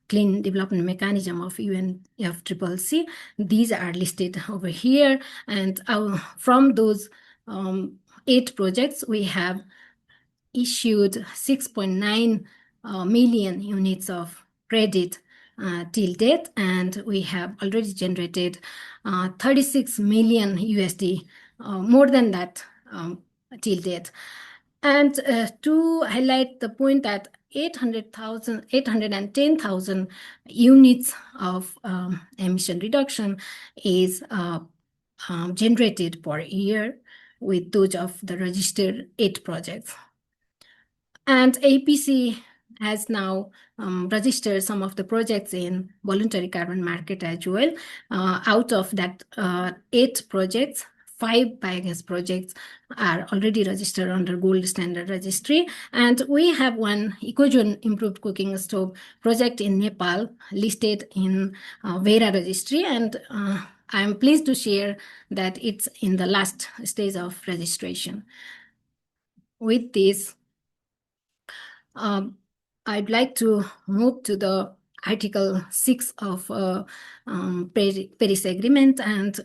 Clean Development Mechanism of UNFCCC. These are listed over here, and from those 8 projects, we have issued 6.9 million units of credit till date, and we have already generated 36 million USD, more than that till date. And to highlight the point that 810,000 units of emission reduction is generated per year with those of the registered 8 projects. And APC has now registered some of the projects in voluntary carbon market as well. Out of that 8 projects, 5 biogas projects are already registered under Gold Standard Registry. And we have one EcoZone Improved Cooking Stove project in Nepal listed in Vera Registry. And I'm pleased to share that it's in the last stage of registration. With this, I'd like to move to the Article 6 of Paris Agreement, and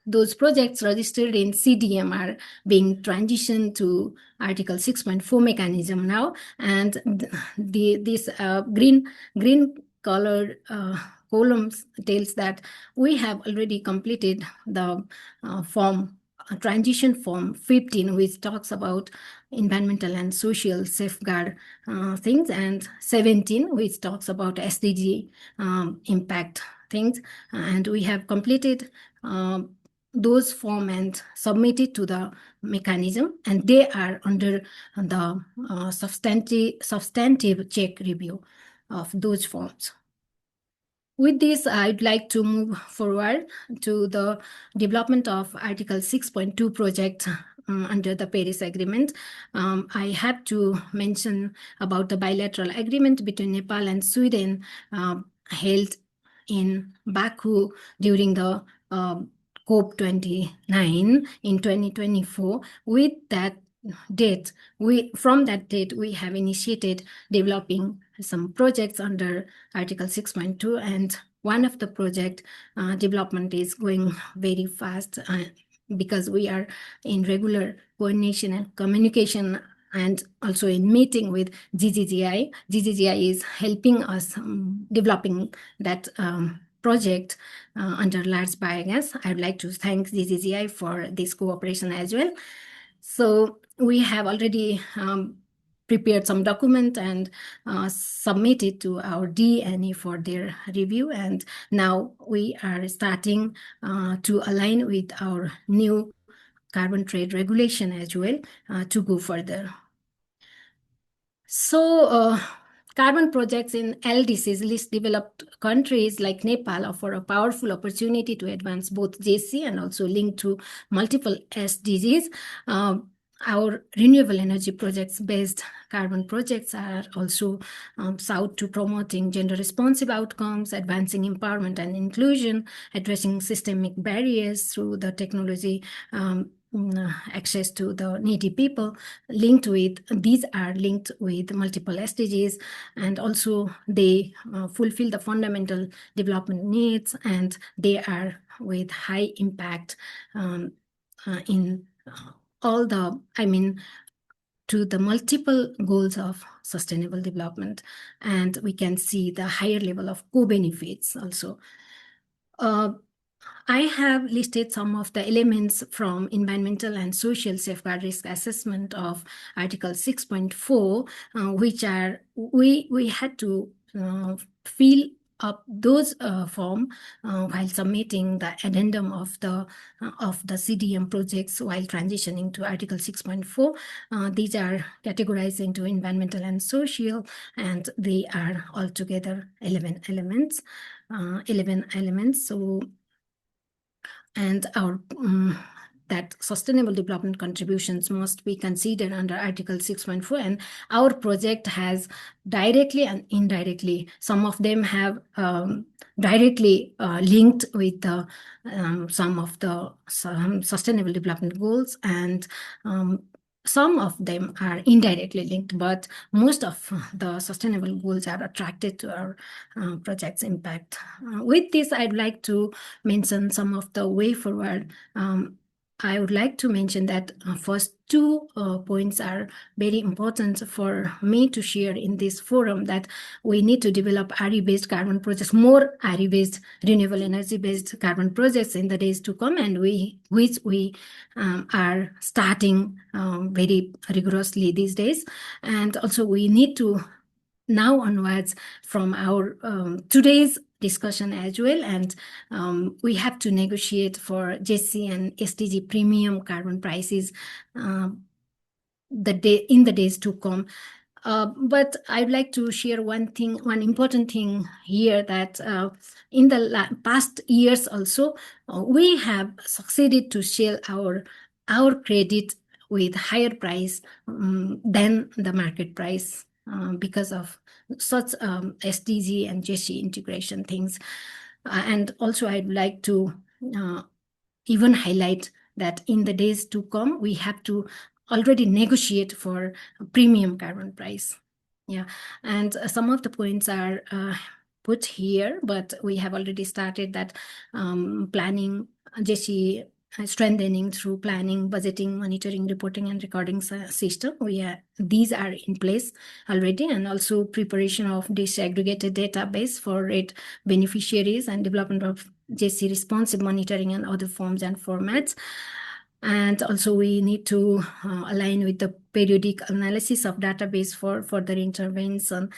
those projects registered in CDM are being transitioned to Article 6.4 mechanism now, and this green colored columns tells that we have already completed the transition form 15, which talks about environmental and social safeguard things, and 17, which talks about SDG impact things. And we have completed those form and submitted to the mechanism, and they are under the substantive check review of those forms. With this, I'd like to move forward to the development of Article 6.2 project under the Paris Agreement. I have to mention about the bilateral agreement between Nepal and Sweden held in Baku during the COP29 in 2024. With that date, from that date, we have initiated developing some projects under Article 6.2, and one of the project development is going very fast because we are in regular coordination and communication, and also in meeting with GGGI. GGGI is helping us developing that project under large biogas. I'd like to thank GGGI for this cooperation as well. So we have already prepared some document and submitted to our DNE for their review, and now we are starting to align with our new carbon trade regulation as well to go further. So carbon projects in LDCs, least developed countries like Nepal, offer a powerful opportunity to advance both GESI and also link to multiple SDGs. Our renewable energy projects-based carbon projects are also sought to promoting gender-responsive outcomes, advancing empowerment and inclusion, addressing systemic barriers through the technology access to the needy people these are linked with multiple SDGs, and also they fulfill the fundamental development needs, and they are with high impact in all the, to the multiple goals of sustainable development. And we can see the higher level of co-benefits also. I have listed some of the elements from environmental and social safeguard risk assessment of Article 6.4, which are, we had to fill up those form while submitting the addendum of the CDM projects while transitioning to Article 6.4. These are categorized into environmental and social, and they are altogether 11 elements. So, and our that sustainable development contributions must be considered under Article 6.4, and our project has directly and indirectly, some of them have directly linked with the some of the sustainable development goals, and some of them are indirectly linked, but most of the sustainable goals are attracted to our project's impact. With this, I'd like to mention some of the way forward. I would like to mention that first two points are very important for me to share in this forum, that we need to develop RE-based carbon projects, more RE-based renewable energy-based carbon projects in the days to come, and which we are starting very rigorously these days. And also we need to now onwards from our today's discussion as well, and we have to negotiate for GESI and SDG premium carbon prices in the days to come. But I'd like to share one important thing here, that in the past years also, we have succeeded to sell our credit with higher price than the market price because of such SDG and GESI integration things. And also I'd like to even highlight that in the days to come, we have to already negotiate for a premium carbon price. Yeah, and some of the points are put here, but we have already started that planning, GESI strengthening through planning, budgeting, monitoring, reporting, and recording system. These are in place already, and also preparation of disaggregated database for rate beneficiaries and development of GESI responsive monitoring and other forms and formats. And also we need to align with the periodic analysis of database for further intervention.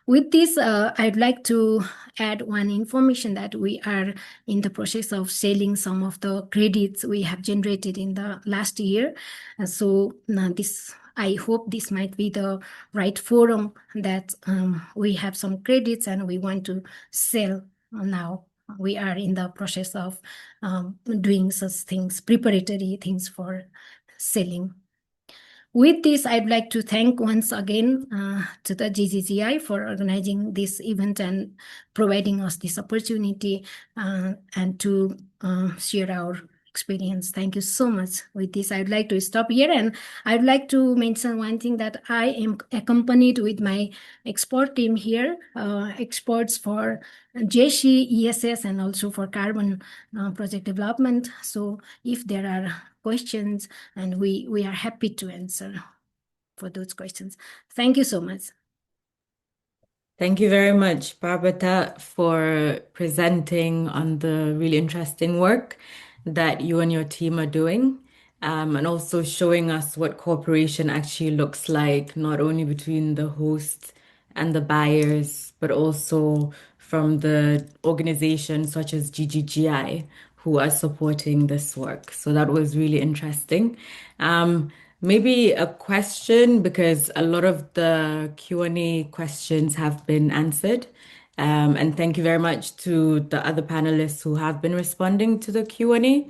With this, I'd like to add one information, that we are in the process of selling some of the credits we have generated in the last year. So I hope this might be the right forum, that we have some credits and we want to sell now. We are in the process of doing such things, preparatory things for selling. With this, I'd like to thank once again to the GGGI for organizing this event and providing us this opportunity and to share our experience. Thank you so much. With this, I'd like to stop here, and I'd like to mention one thing, that I am accompanied with my expert team here, experts for GESI, ESS, and also for carbon project development. So if there are questions, and we are happy to answer for those questions. Thank you so much. Thank you very much, Barbata, for presenting on the really interesting work that you and your team are doing, and also showing us what cooperation actually looks like, not only between the hosts and the buyers, but also from the organizations such as GGGI, who are supporting this work. So that was really interesting. Maybe a question, because a lot of the Q&A questions have been answered. And thank you very much to the other panelists who have been responding to the Q&A.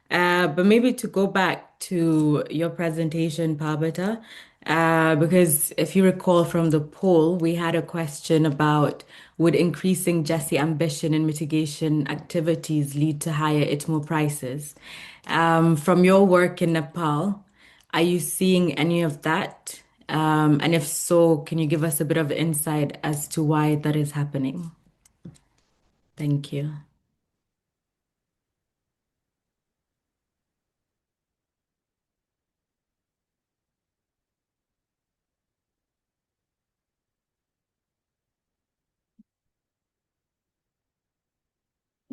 But maybe to go back to your presentation, Parbata, Because if you recall from the poll, we had a question about would increasing GESI ambition and mitigation activities lead to higher ITMO prices? From your work in Nepal, are you seeing any of that? And if so, can you give us a bit of insight as to why that is happening? Thank you.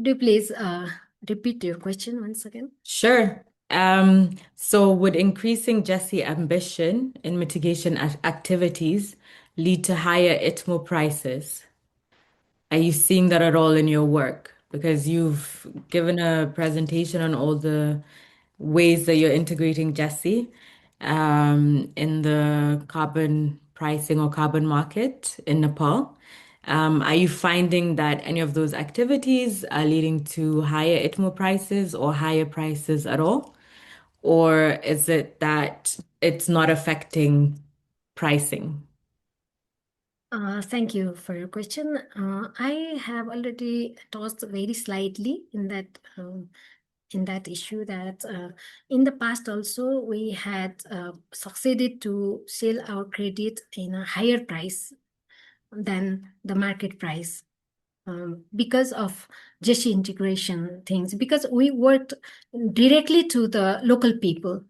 Do you please repeat your question once again? Sure. So would increasing GESI ambition in mitigation activities lead to higher ITMO prices? Are you seeing that at all in your work? Because you've given a presentation on all the ways that you're integrating GESI in the carbon pricing or carbon market in Nepal. Are you finding that any of those activities are leading to higher ITMO prices or higher prices at all? Or is it that it's not affecting pricing? Thank you for your question. I have already touched very slightly in that issue that in the past also we had succeeded to sell our credit in a higher price than the market price because of GESI integration things, because we worked directly to the local people,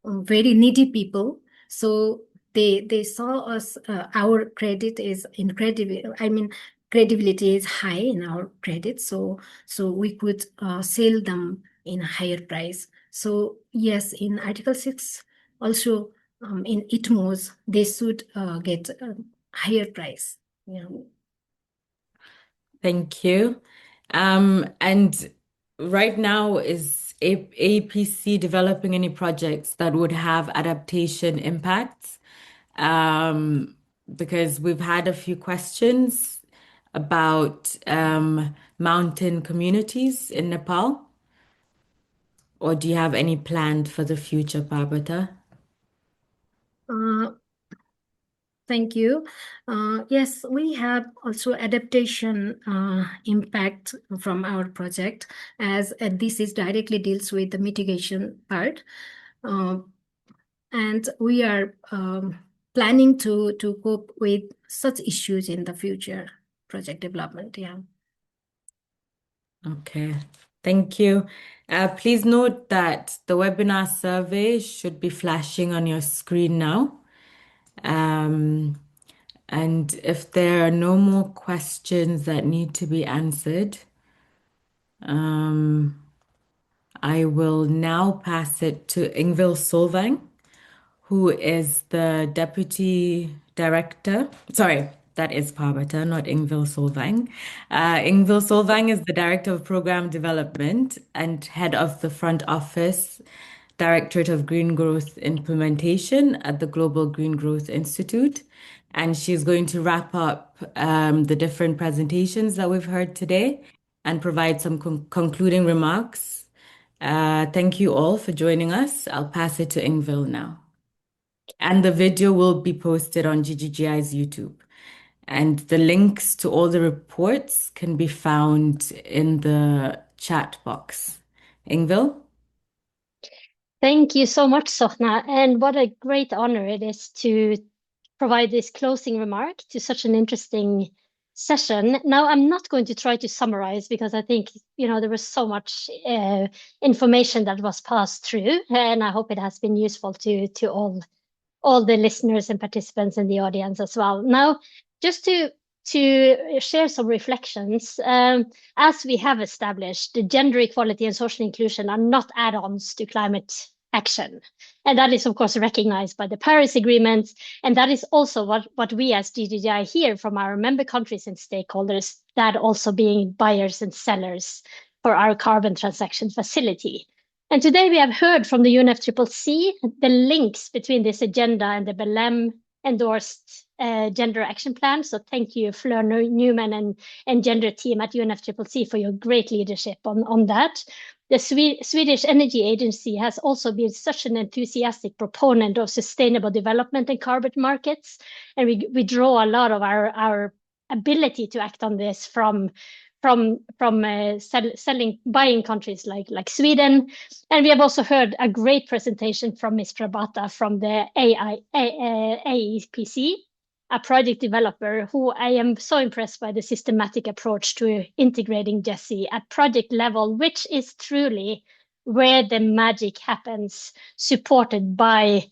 very needy people. So they saw us, our credit is incredible. I mean, credibility is high in our credit. So we could sell them in a higher price. So yes, in Article 6, also in ITMOs, they should get a higher price. Yeah. Thank you. And right now, is APC developing any projects that would have adaptation impacts? Because we've had a few questions about mountain communities in Nepal. Or do you have any planned for the future, Parbata? Thank you. Yes, we have also adaptation impact from our project, as this is directly deals with the mitigation part. And we are planning to cope with such issues in the future project development. Yeah. Okay, thank you. Please note that the webinar survey should be flashing on your screen now. And if there are no more questions that need to be answered, I will now pass it to Ingvild Solvang, who is the Deputy Director. Sorry, that is Parbata, not Ingvild Solvang. Ingvild Solvang is the Director of Program Development and Head of the Front Office Directorate of Green Growth Implementation at the Global Green Growth Institute. And she's going to wrap up the different presentations that we've heard today and provide some concluding remarks. Thank you all for joining us. I'll pass it to Ingvild now. And the video will be posted on GGGI's YouTube. And the links to all the reports can be found in the chat box. Ingvild? Thank you so much, Sohna. And what a great honor it is to provide this closing remark to such an interesting session. Now, I'm not going to try to summarize because I think, there was so much information that was passed through, and I hope it has been useful to all the listeners and participants in the audience as well. Now, just to share some reflections, as we have established, the gender equality and social inclusion are not add-ons to climate action. And that is, of course, recognized by the Paris Agreement. And that is also what we as GGGI hear from our member countries and stakeholders, that also being buyers and sellers for our carbon transaction facility. And today we have heard from the UNFCCC the links between this agenda and the Belém endorsed gender action plan. So thank you, Fleur Newman and gender team at UNFCCC for your great leadership on that. the Swedish Energy Agency has also been such an enthusiastic proponent of sustainable development and carbon markets. And we draw a lot of our ability to act on this from buying countries like Sweden. And we have also heard a great presentation from Ms. Prabhata from the AEPC, a project developer who I am so impressed by the systematic approach to integrating GESI at project level, which is truly where the magic happens, supported by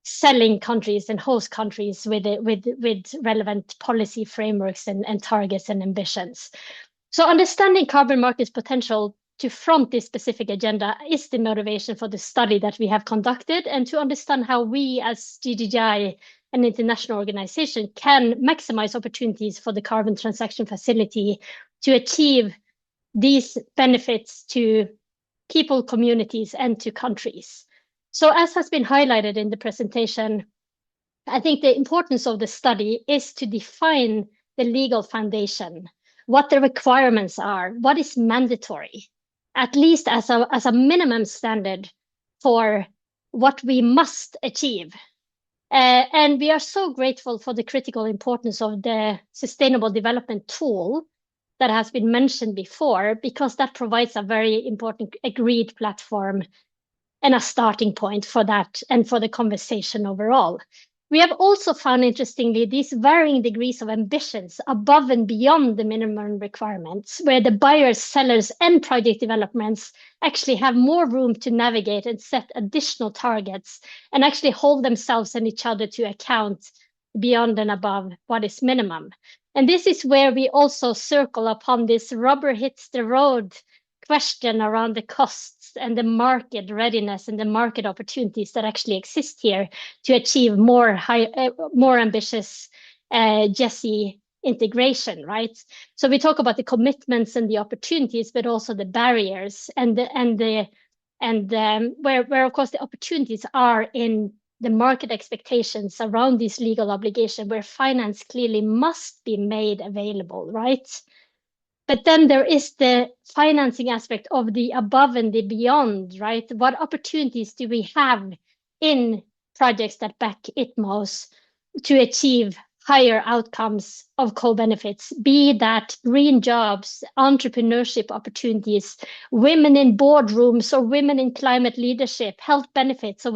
selling countries and host countries with relevant policy frameworks and targets and ambitions. So understanding carbon markets potential to front this specific agenda is the motivation for the study that we have conducted, and to understand how we as GGGI, an international organization, can maximize opportunities for the carbon transaction facility to achieve these benefits to people, communities, and to countries. So as has been highlighted in the presentation, I think the importance of the study is to define the legal foundation, what the requirements are, what is mandatory, at least as a minimum standard for what we must achieve. And we are so grateful for the critical importance of the sustainable development tool that has been mentioned before, because that provides a very important agreed platform and a starting point for that and for the conversation overall. We have also found, interestingly, these varying degrees of ambitions above and beyond the minimum requirements, where the buyers, sellers, and project developments actually have more room to navigate and set additional targets and actually hold themselves and each other to account beyond and above what is minimum. And this is where we also circle upon this rubber hits the road question around the costs and the market readiness and the market opportunities that actually exist here to achieve more ambitious GESI integration, right? So we talk about the commitments and the opportunities, but also the barriers where of course the opportunities are in the market expectations around this legal obligation, where finance clearly must be made available, right? But then there is the financing aspect of the above and the beyond, right? What opportunities do we have in projects that back ITMOs to achieve higher outcomes of co-benefits, be that green jobs, entrepreneurship opportunities, women in boardrooms, or women in climate leadership, health benefits, or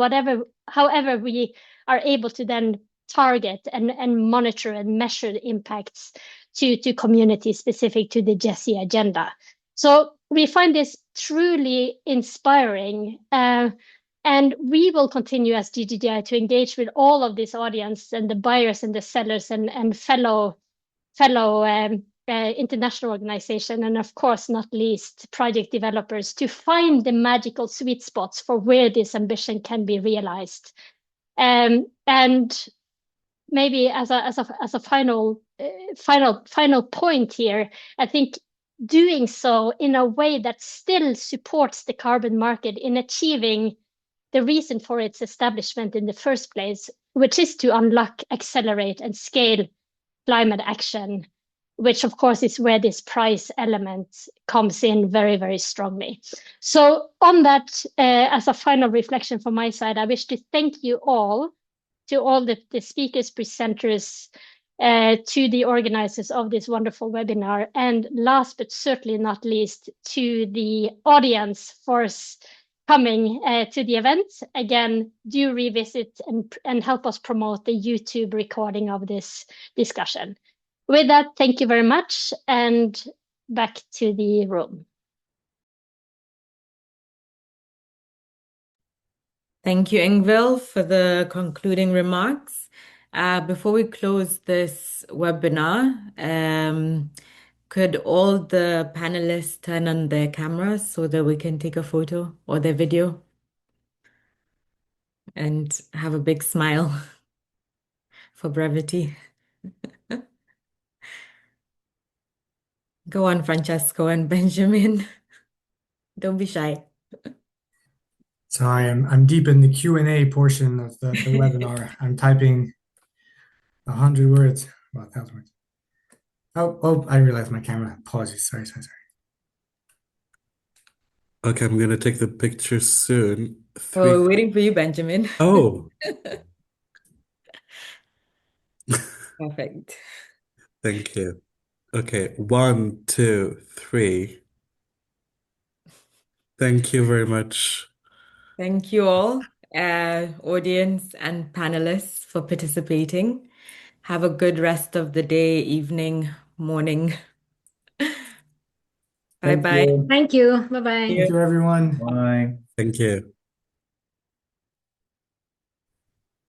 however we are able to then target and monitor and measure the impacts to communities specific to the GESI agenda. So we find this truly inspiring, and we will continue as GGGI to engage with all of this audience and the buyers and the sellers and fellow international organization, and of course, not least, project developers, to find the magical sweet spots for where this ambition can be realized. And maybe as a final point here, I think doing so in a way that still supports the carbon market in achieving the reason for its establishment in the first place, which is to unlock, accelerate, and scale climate action, which of course is where this price element comes in very, very strongly. So on that, as a final reflection from my side, I wish to thank you all, to all the speakers, presenters, to the organizers of this wonderful webinar, and last but certainly not least, to the audience for coming to the event. Again, do revisit and help us promote the YouTube recording of this discussion. With that, thank you very much, and back to the room. Thank you, Ingvild, for the concluding remarks. Before we close this webinar, could all the panelists turn on their cameras so that we can take a photo or their video and have a big smile for brevity? Go on, Francesco and Benjamin. Don't be shy. Sorry, I'm deep in the Q&A portion of the webinar. I'm typing 100 words, well, 1,000 words. Oh, I realized my camera. Apologies. Sorry. Okay, I'm gonna take the picture soon. Oh, we're waiting for you, Benjamin. Oh, Perfect. thank you. Okay, 1, 2, 3. Thank you very much. Thank you all, audience and panelists for participating. Have a good rest of the day, evening, morning. Thank Bye-bye. you. Thank you. Bye-bye. Thank you, everyone. Bye. Thank you.